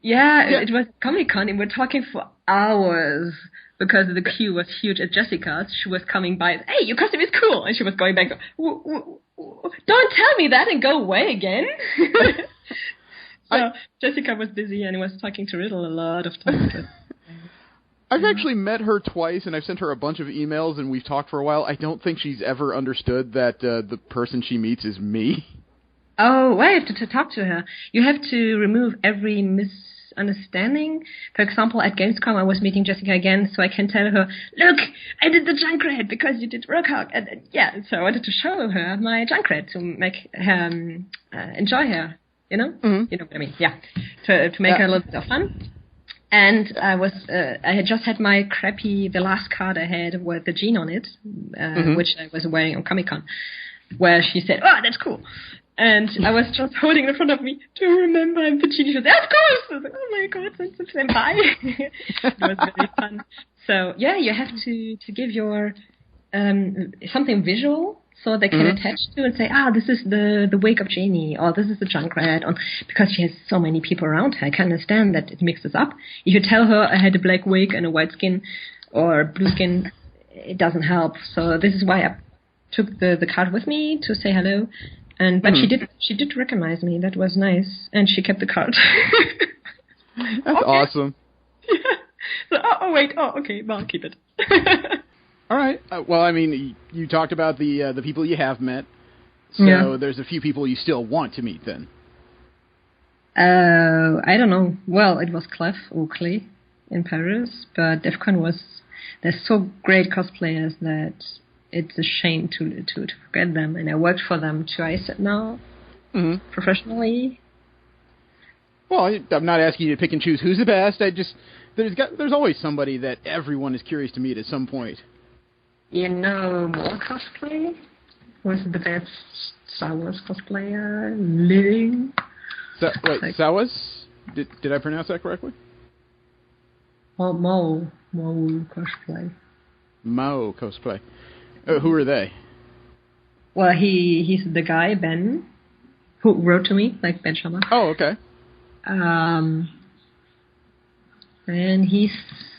Yeah, it was Comic-Con, and we're talking for hours because the queue was huge at Jessica's. She was coming by, hey, your costume is cool, and she was going back, don't tell me that and go away again. So Jessica was busy and was talking to Riddle a lot of times. I've actually met her twice, and I've sent her a bunch of emails, and we've talked for a while. I don't think she's ever understood that the person she meets is me. Oh, wait, to talk to her. You have to remove every misunderstanding. For example, at Gamescom, I was meeting Jessica again, so I can tell her, look, I did the Junkrat because you did Roadhog. So I wanted to show her my Junkrat to make her enjoy her, you know? Mm-hmm. You know what I mean? Yeah. To make her a little bit of fun. And I had just had my the last card I had with the jean on it, which I was wearing on Comic-Con, where she said, oh, that's cool. And I was just holding it in front of me to remember I'm the genie. She said, of course! I was like, oh my god, that's a senpai. It was very fun. So, yeah, you have to give your something visual so they can attach to and say, this is the wig of Janie, or this is the Junkrat, because she has so many people around her. I can understand that it mixes up. If you tell her I had a black wig and a white skin or blue skin, it doesn't help. So this is why I took the card with me to say hello. But she did recognize me. That was nice, and she kept the card. That's awesome. Yeah. So, okay. Well, I'll keep it. All right. Well, I mean, you talked about the people you have met, so there's a few people you still want to meet. Then. I don't know. Well, it was Clef or Clay in Paris, but DEF CON they're so great cosplayers that it's a shame to forget them, and I worked for them twice now. professionally. Well, I'm not asking you to pick and choose who's the best. There's always somebody that everyone is curious to meet at some point. You know, more cosplay was the best Star Wars cosplayer living. Sawas? Did I pronounce that correctly? Mo cosplay. Mo cosplay. Who are they? Well, he's the guy, Ben, who wrote to me, like Ben Sharma. Oh, okay. And he's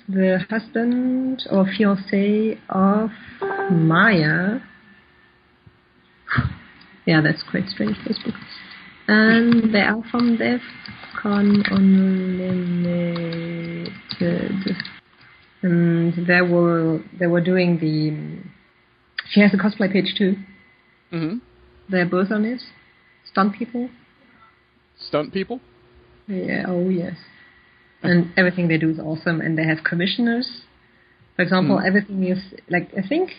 the husband or fiancé of Maya. Yeah, that's quite strange, Facebook. And they are from DevCon Unlimited. And they were doing the... She has a cosplay page too. Mm-hmm. They're both on it. Stunt people. Stunt people? Yeah, oh yes. And everything they do is awesome. And they have commissioners. For example, everything is, like, I think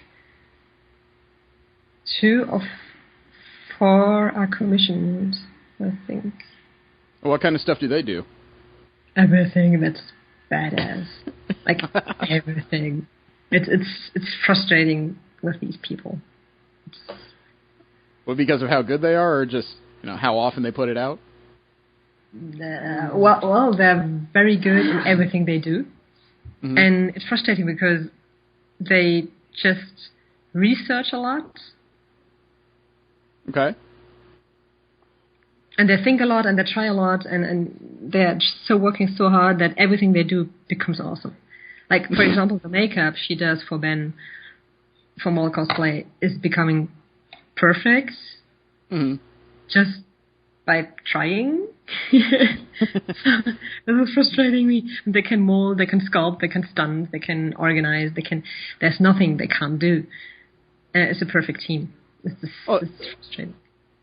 2 of 4 are commissioned, I think. What kind of stuff do they do? Everything that's badass. Like, everything. It's frustrating with these people. Well, because of how good they are, or just how often they put it out? Well, they're very good in everything they do, and it's frustrating because they just research a lot. Okay. And they think a lot, and they try a lot, and they're just working so hard that everything they do becomes awesome. Like, for example, the makeup she does for Ben for Mall Cosplay is becoming perfect just by trying. This is frustrating me. They can mold, they can sculpt, they can stunt, they can organize, there's nothing they can't do. It's a perfect team. It's frustrating.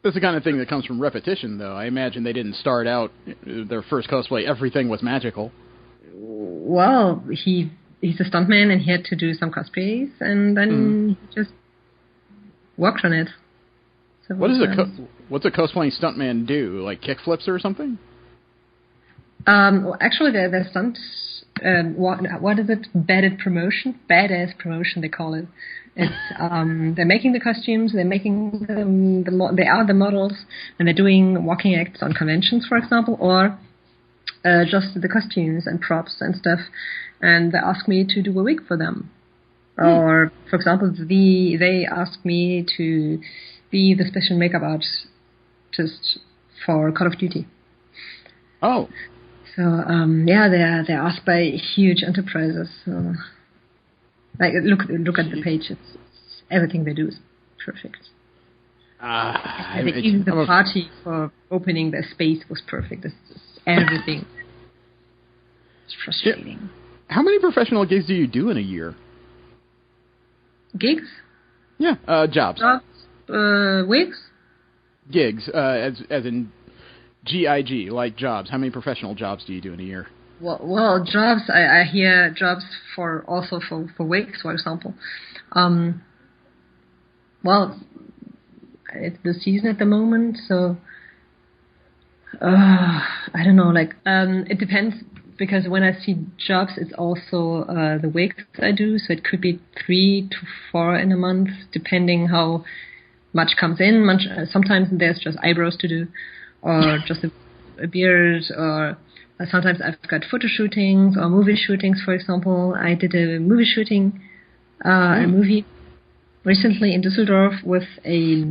That's the kind of thing that comes from repetition, though. I imagine they didn't start out their first cosplay, everything was magical. Well, he's a stuntman, and he had to do some cosplays, and then he just worked on it. So what's a cosplaying stuntman do? Like kickflips or something? Well, actually, they're stunts. What is it? Badass promotion, they call it. It's they're making the costumes, they're making them. They are the models, and they're doing walking acts on conventions, for example, or just the costumes and props and stuff. And they ask me to do a wig for them, or for example, they ask me to be the special makeup artist for Call of Duty. Oh. So they're asked by huge enterprises. So, like look at the page. It's everything they do is perfect. Even the party for opening their space was perfect. It's just everything. It's frustrating. How many professional gigs do you do in a year? Gigs? Yeah, jobs. Wigs? Gigs, as in GIG, like jobs. How many professional jobs do you do in a year? Well, jobs. I hear jobs for wigs, for example. Well, it's the season at the moment, so I don't know. Like, it depends, because when I see jobs, it's also the wigs I do. So it could be 3 to 4 in a month, depending how much comes in. Sometimes there's just eyebrows to do, or just a beard, or sometimes I've got photo shootings or movie shootings. For example, I did a movie shooting, a movie recently in Düsseldorf with a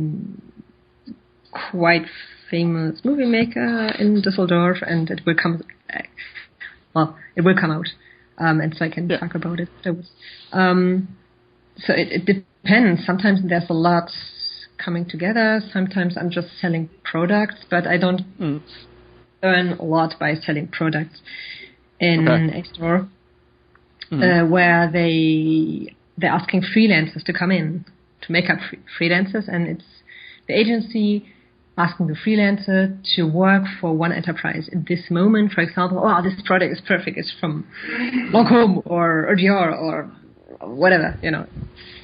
quite famous movie maker in Düsseldorf, and it will come out, and so I can talk about it. So it depends. Sometimes there's a lot coming together. Sometimes I'm just selling products, but I don't earn a lot by selling products in a store where they're asking freelancers to come in to make up freelancers, and it's the agency asking the freelancer to work for one enterprise. In this moment, for example, this product is perfect. It's from Lancôme or Dior or whatever,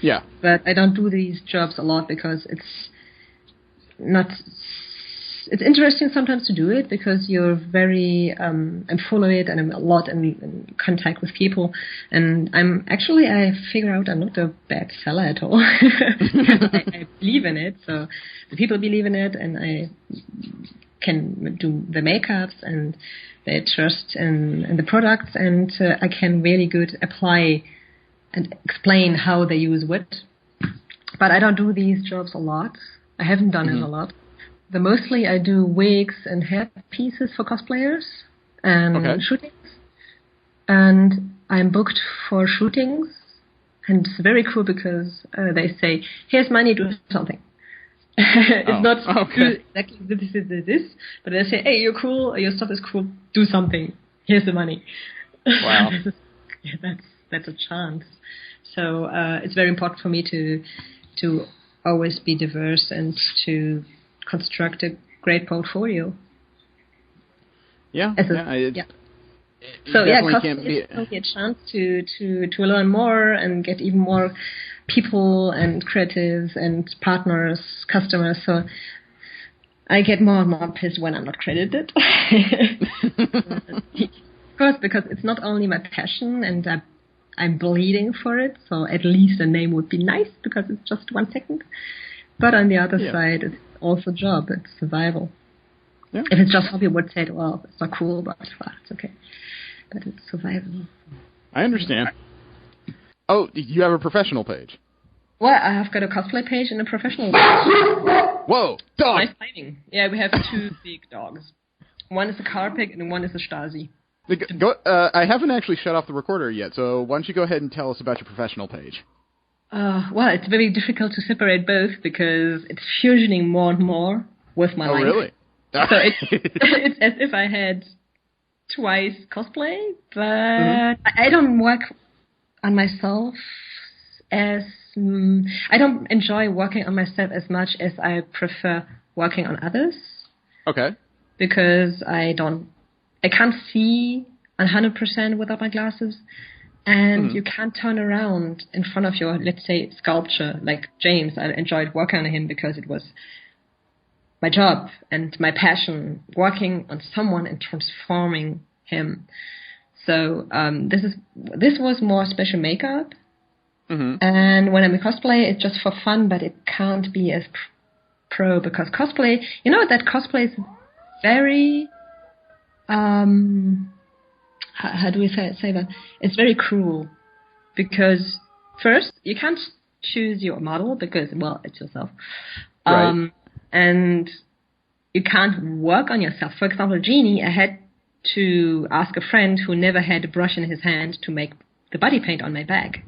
Yeah. But I don't do these jobs a lot because it's not it's interesting sometimes to do it because you're very I'm full of it and I'm a lot in contact with people, and I figure out I'm not a bad seller at all. I believe in it, so the people believe in it, and I can do the makeups and they trust in the products, and I can really good apply and explain how they use what. But I don't do these jobs a lot. I haven't done it a lot. Mostly I do wigs and hair pieces for cosplayers and shootings. And I'm booked for shootings. And it's very cool because they say, here's money, do something. It's not exactly this, but they say, hey, you're cool, your stuff is cool, do something. Here's the money. Wow. That's a chance. So it's very important for me to always be diverse and to construct a great portfolio. Yeah. So cosplay is a chance to learn more and get even more people and creatives and partners, customers. So I get more and more pissed when I'm not credited. Of course, because it's not only my passion and I'm bleeding for it, so at least a name would be nice because it's just 1 second. But on the other side, it's also a job. It's survival. Yeah. If it's just hobby, I would say, well, it's not cool, but it's okay. But it's survival. I understand. Oh, you have a professional page? Well, I have got a cosplay page and a professional page. Whoa, dog! Nice timing. Yeah, we have 2 big dogs. One is a Carpig and one is a Stasi. I haven't actually shut off the recorder yet, so why don't you go ahead and tell us about your professional page? Well, it's very difficult to separate both because it's fusioning more and more with my life. Oh, really? So it's as if I had twice cosplay, but I don't work on myself as... I don't enjoy working on myself as much as I prefer working on others. Okay. Because I can't see 100% without my glasses, and you can't turn around in front of your, let's say, sculpture. Like James, I enjoyed working on him because it was my job and my passion, working on someone and transforming him. So this was more special makeup, and when I'm a cosplay, it's just for fun, but it can't be as pro because cosplay, that cosplay is very... how do we say that? It's very cruel because first you can't choose your model because, well, it's yourself. Right. And you can't work on yourself. For example, Genie, I had to ask a friend who never had a brush in his hand to make the body paint on my bag.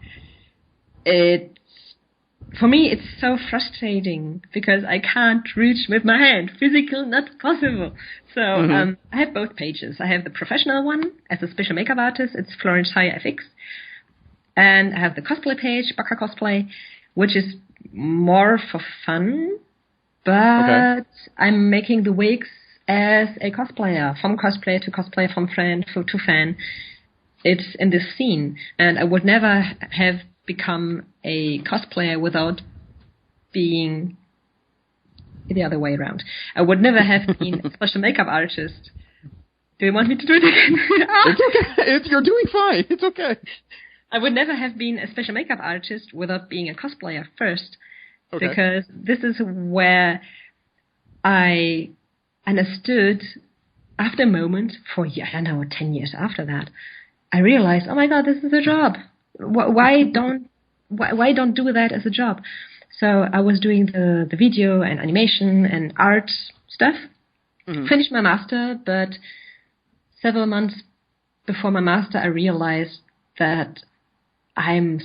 For me, it's so frustrating because I can't reach with my hand. Physical, not possible. So I have both pages. I have the professional one as a special makeup artist. It's Florence Heyer FX. And I have the cosplay page, Bakka Cosplay, which is more for fun. But I'm making the wigs as a cosplayer, from cosplayer to cosplayer, from fan to fan. It's in this scene. And I would never have become a cosplayer without being the other way around. I would never have been a special makeup artist. Do you want me to do it again? It's okay. You're doing fine. It's okay. I would never have been a special makeup artist without being a cosplayer first. Because this is where I understood after a moment, for I don't know, 10 years after that, I realized, oh my God, this is a job. Why don't do that as a job? So I was doing the video and animation and art stuff. Finished my master, but several months before my master, I realized that I'm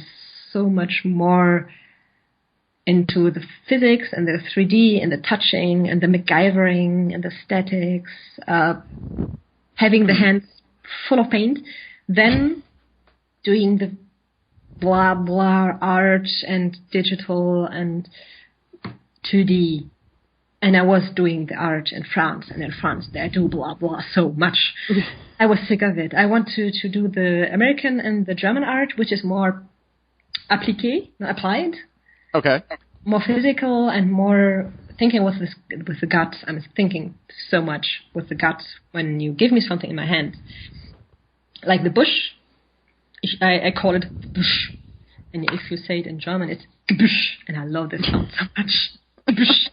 so much more into the physics and the 3D and the touching and the MacGyvering and the statics, having the hands full of paint, then doing the blah, blah art and digital and 2D. And I was doing the art in France, and in France they do blah, blah so much. I was sick of it. I want to do the American and the German art, which is more applied. Okay. More physical and more thinking with the guts. I'm thinking so much with the guts when you give me something in my hand. Like the bush, I call it bush. And if you say it in German, it's gebusch. And I love this sound so much. Gebusch.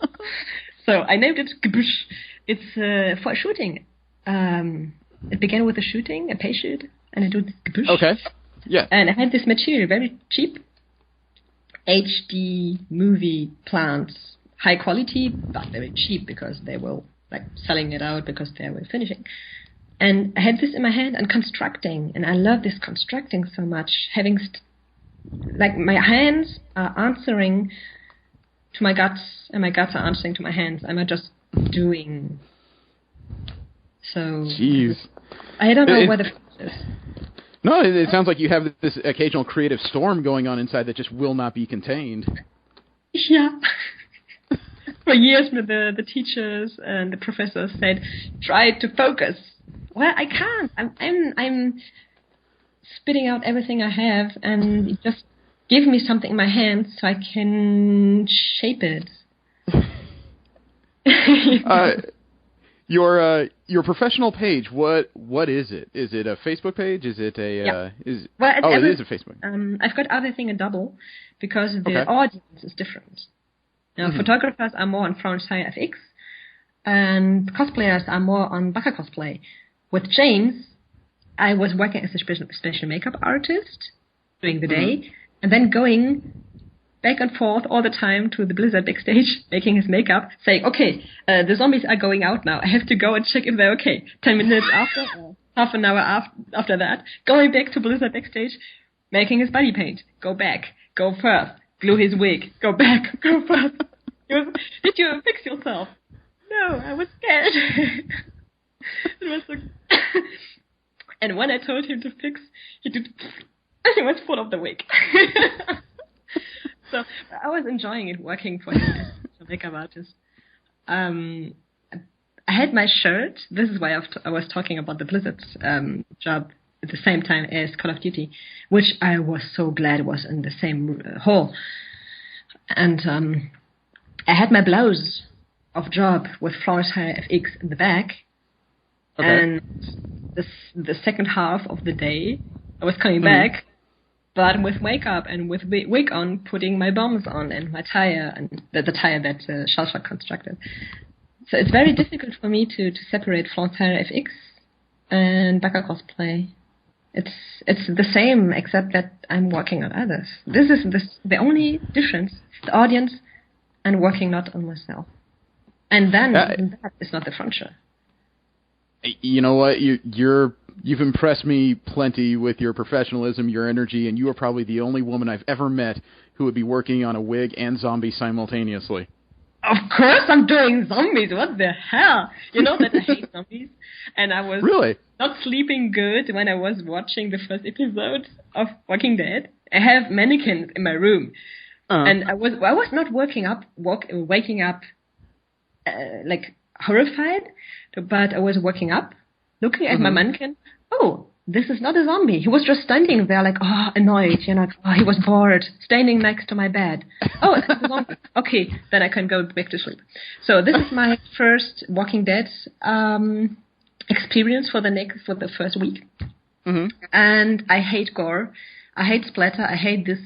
So I named it gebusch. It's for a shooting. It began with a shooting, a pay shoot, and I do gebusch. Okay. Yeah. And I had this material, very cheap, HD movie plants, high quality, but very cheap because they were like selling it out because they were finishing. And I had this in my hand and constructing, and I love this constructing so much. Having like my hands are answering to my guts, and my guts are answering to my hands. I'm not just doing. So. Jeez. I don't know where the is. No, it sounds like you have this occasional creative storm going on inside that just will not be contained. Yeah. For years, the teachers and the professors said, "Try to focus." Well, I can't. I'm spitting out everything I have, and just give me something in my hand so I can shape it. Your professional page, what is it? Is it a Facebook page? Is it a yeah. it is a Facebook. I've got everything in double because the audience is different. Now, photographers are more on Florence Heyer FX, and cosplayers are more on Bakka Cosplay. With James, I was working as a special makeup artist during the day, and then going back and forth all the time to the Blizzard backstage, making his makeup, saying, okay, the zombies are going out now. I have to go and check if they're okay. 10 minutes after, or half an hour after that, going back to Blizzard backstage, making his body paint. Go back, go first, glue his wig, go back, go first. Did you fix yourself? No, I was scared. It was so and when I told him to fix, he did. He was full of the wig. So I was enjoying it working for him as a makeup artist. I had my shirt. This is why I was talking about the Blizzard job at the same time as Call of Duty, which I was so glad was in the same hall. And I had my blouse of job with Florence Heyer FX in the back. Okay. And the second half of the day, I was coming back, but with makeup and with wig on, putting my bombs on and my tire, and the tire that Shellshock constructed. So it's very difficult for me to separate Florence Heyer FX and Bakka Cosplay. It's the same, except that I'm working on others. This is the only difference, the audience, and working not on myself. And then that is not the frontier. You know what? You've impressed me plenty with your professionalism, your energy, and you are probably the only woman I've ever met who would be working on a wig and zombie simultaneously. Of course I'm doing zombies. What the hell? You know that I hate zombies? And I was really not sleeping good when I was watching the first episode of Walking Dead. I have mannequins in my room. And I was not waking up like horrified, but I was waking up, looking at my mannequin. Oh, this is not a zombie. He was just standing there like, annoyed, he was bored, standing next to my bed. Oh, it's a zombie. Okay, then I can go back to sleep. So this is my first Walking Dead experience for the first week. And I hate gore. I hate splatter. I hate this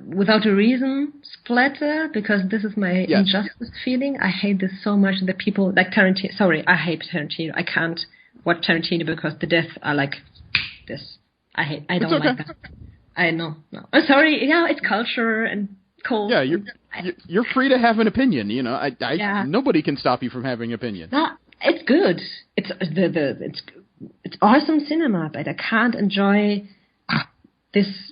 without a reason splatter, because this is my injustice feeling. I hate this so much. The people like Tarantino. Sorry, I hate Tarantino. I can't watch Tarantino because the deaths are like this. I don't like that. I know. No. I'm sorry. Yeah, it's culture and cold. Yeah, you're free to have an opinion. Nobody can stop you from having an opinion. No, it's good. It's it's awesome cinema, but I can't enjoy this.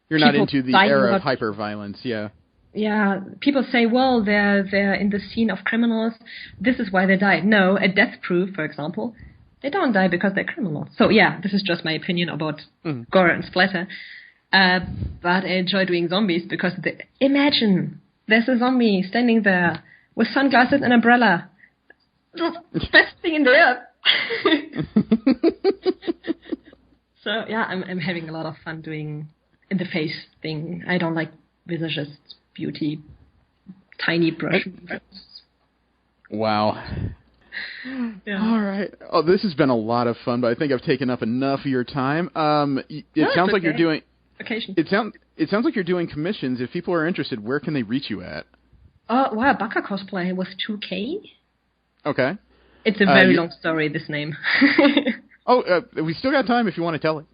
You're not into the era of hyper-violence, yeah. Yeah, people say, well, they're in the scene of criminals. This is why they died. No, at Death Proof, for example, they don't die because they're criminals. So, yeah, this is just my opinion about gore and splatter. But I enjoy doing zombies because imagine there's a zombie standing there with sunglasses and umbrella. Best thing in the earth. So, yeah, I'm having a lot of fun doing in the face thing. I don't like visagists beauty, tiny brush. Wow. Yeah. All right. Oh, this has been a lot of fun, but I think I've taken up enough of your time. It sounds like you're doing. Occasion. It sounds like you're doing commissions. If people are interested, where can they reach you at? Wow, Bakka Cosplay with 2K. Okay. It's a very long story, this name. We still got time if you want to tell it.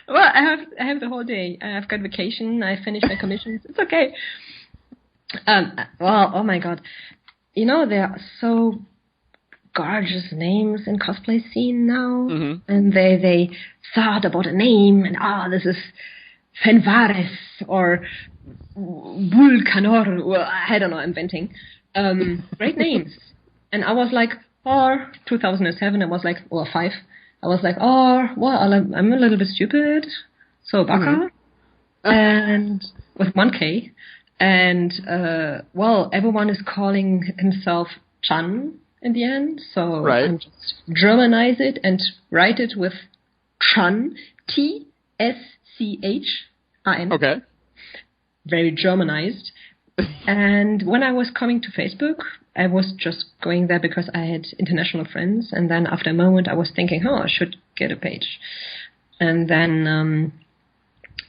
Well, I have the whole day. I've got vacation. I finished my commissions. It's okay. Well, oh my God. You know, there are so gorgeous names in cosplay scene now. Mm-hmm. And they thought about a name and, this is Fenvares or Vulcanor. Well, I don't know, I'm inventing. Great names. And I was like, 2007, I was like, 5. I was like, I'm a little bit stupid. So Bakka. And with 1K. And, everyone is calling himself Chan in the end. So I just Germanize it and write it with Chan, T-S-C-H-A-N. Okay. Very Germanized. And when I was coming to Facebook, I was just going there because I had international friends. And then after a moment, I was thinking, I should get a page. And then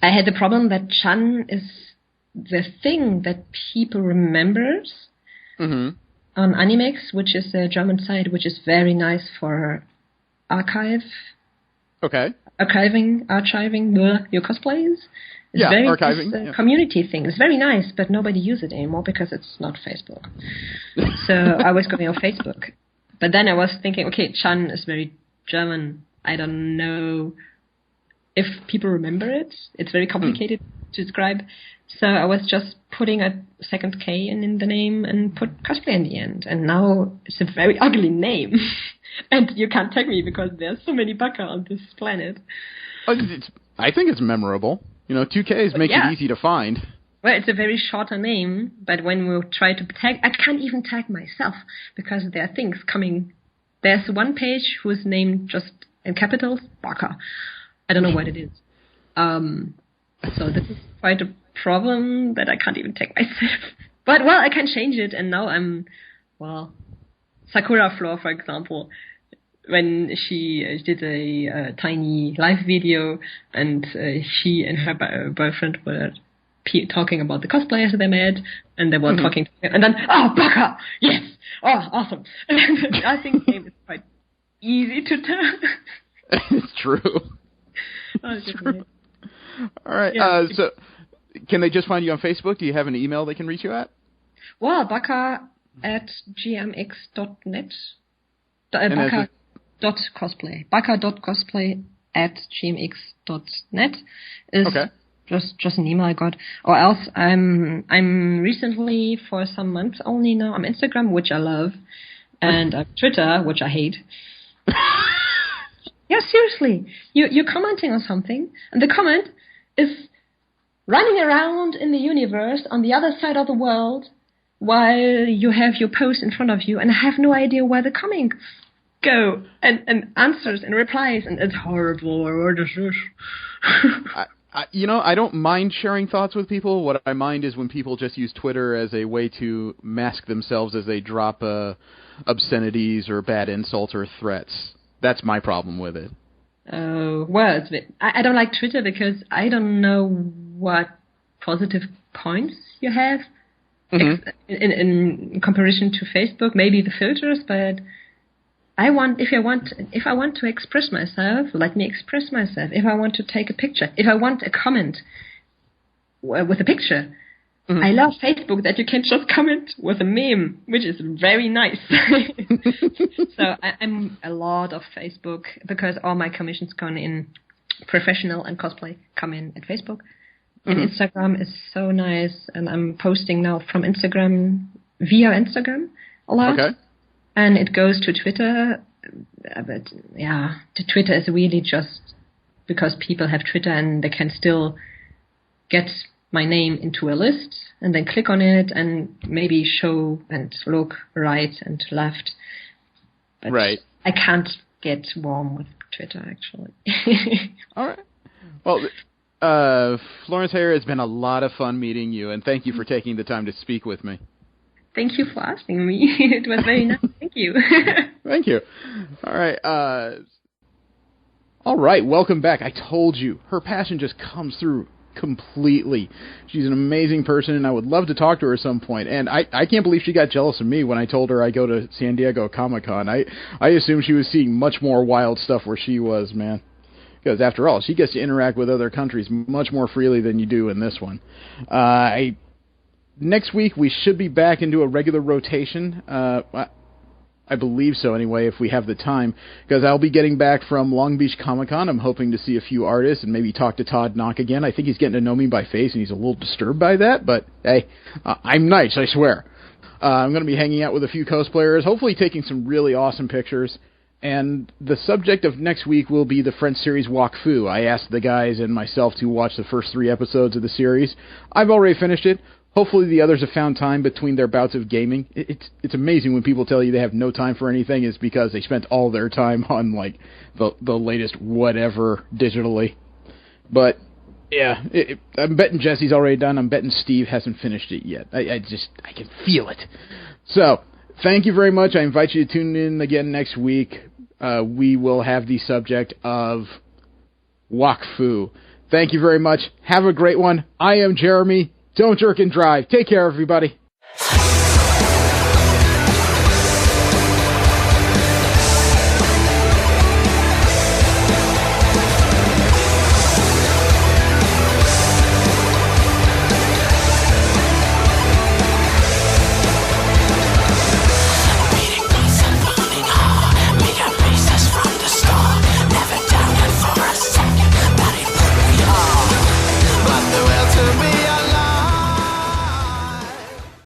I had the problem that Chan is the thing that people remembers on Animex, which is a German site, which is very nice for archiving your cosplays. It's very archiving. Nice, community thing. It's very nice, but nobody uses it anymore because it's not Facebook. So I was going on Facebook. But then I was thinking, okay, Chan is very German. I don't know if people remember it. It's very complicated to describe. So I was just putting a second K in the name and put cosplay in the end. And now it's a very ugly name. And you can't tag me because there's so many Bakka on this planet. I think it's memorable. 2Ks make it easy to find. Well, it's a very shorter name, but when we try to tag, I can't even tag myself because there are things coming. There's one page whose name just in capitals, Bakka. I don't know what it is. So this is quite a problem that I can't even tag myself. But, I can change it, and now I'm, Sakura Floor, for example, when she did a tiny live video, and she and her boyfriend were talking about the cosplayers they met, and they were talking to her, and then, Bakka! Yes! Awesome! And I think the game is quite easy to turn. It's true. It's true. All right, so can they just find you on Facebook? Do you have an email they can reach you at? Well, bakka@gmx.net. Bakka.cosplay. Bakka.cosplay@gmx.net is just an email I got. Or else I'm recently, for some months only now, on Instagram, which I love, and Twitter, which I hate. Yeah, seriously. You're commenting on something, and the comment is running around in the universe on the other side of the world while you have your post in front of you, and I have no idea where the comments go, and answers and replies, and it's horrible. I don't mind sharing thoughts with people. What I mind is when people just use Twitter as a way to mask themselves as they drop obscenities or bad insults or threats. That's my problem with it. Oh, well, I don't like Twitter because I don't know what positive points you have in comparison to Facebook. Maybe the filters, but if I want to express myself, let me express myself. If I want to take a picture, if I want a comment with a picture, I love Facebook that you can just comment with a meme, which is very nice. So I'm a lot of Facebook because all my commissions come in professional and cosplay come in at Facebook. And Instagram is so nice, and I'm posting now from Instagram via Instagram a lot. Okay. And it goes to Twitter, but the Twitter is really just because people have Twitter and they can still get my name into a list and then click on it and maybe show and look right and left. But I can't get warm with Twitter, actually. All right. Well, Florence Heyer, it's been a lot of fun meeting you, and thank you for taking the time to speak with me. Thank you for asking me. It was very nice. Thank you. Thank you. All right, welcome back. I told you, her passion just comes through completely. She's an amazing person, and I would love to talk to her at some point. And I can't believe she got jealous of me when I told her I go to San Diego Comic-Con. I assumed she was seeing much more wild stuff where she was, man. Because, after all, she gets to interact with other countries much more freely than you do in this one. Next week, we should be back into a regular rotation. I believe so, anyway, if we have the time. Because I'll be getting back from Long Beach Comic-Con. I'm hoping to see a few artists and maybe talk to Todd Knock again. I think he's getting to know me by face, and he's a little disturbed by that. But, hey, I'm nice, I swear. I'm going to be hanging out with a few cosplayers, hopefully taking some really awesome pictures. And the subject of next week will be the French series Wak Fu. I asked the guys and myself to watch the first 3 episodes of the series. I've already finished it. Hopefully the others have found time between their bouts of gaming. It's amazing when people tell you they have no time for anything is because they spent all their time on, like, the latest whatever digitally. But, yeah, I'm betting Jesse's already done. I'm betting Steve hasn't finished it yet. I can feel it. So, thank you very much. I invite you to tune in again next week. We will have the subject of Wak Fu. Thank you very much. Have a great one. I am Jeremy. Don't jerk and drive. Take care, everybody.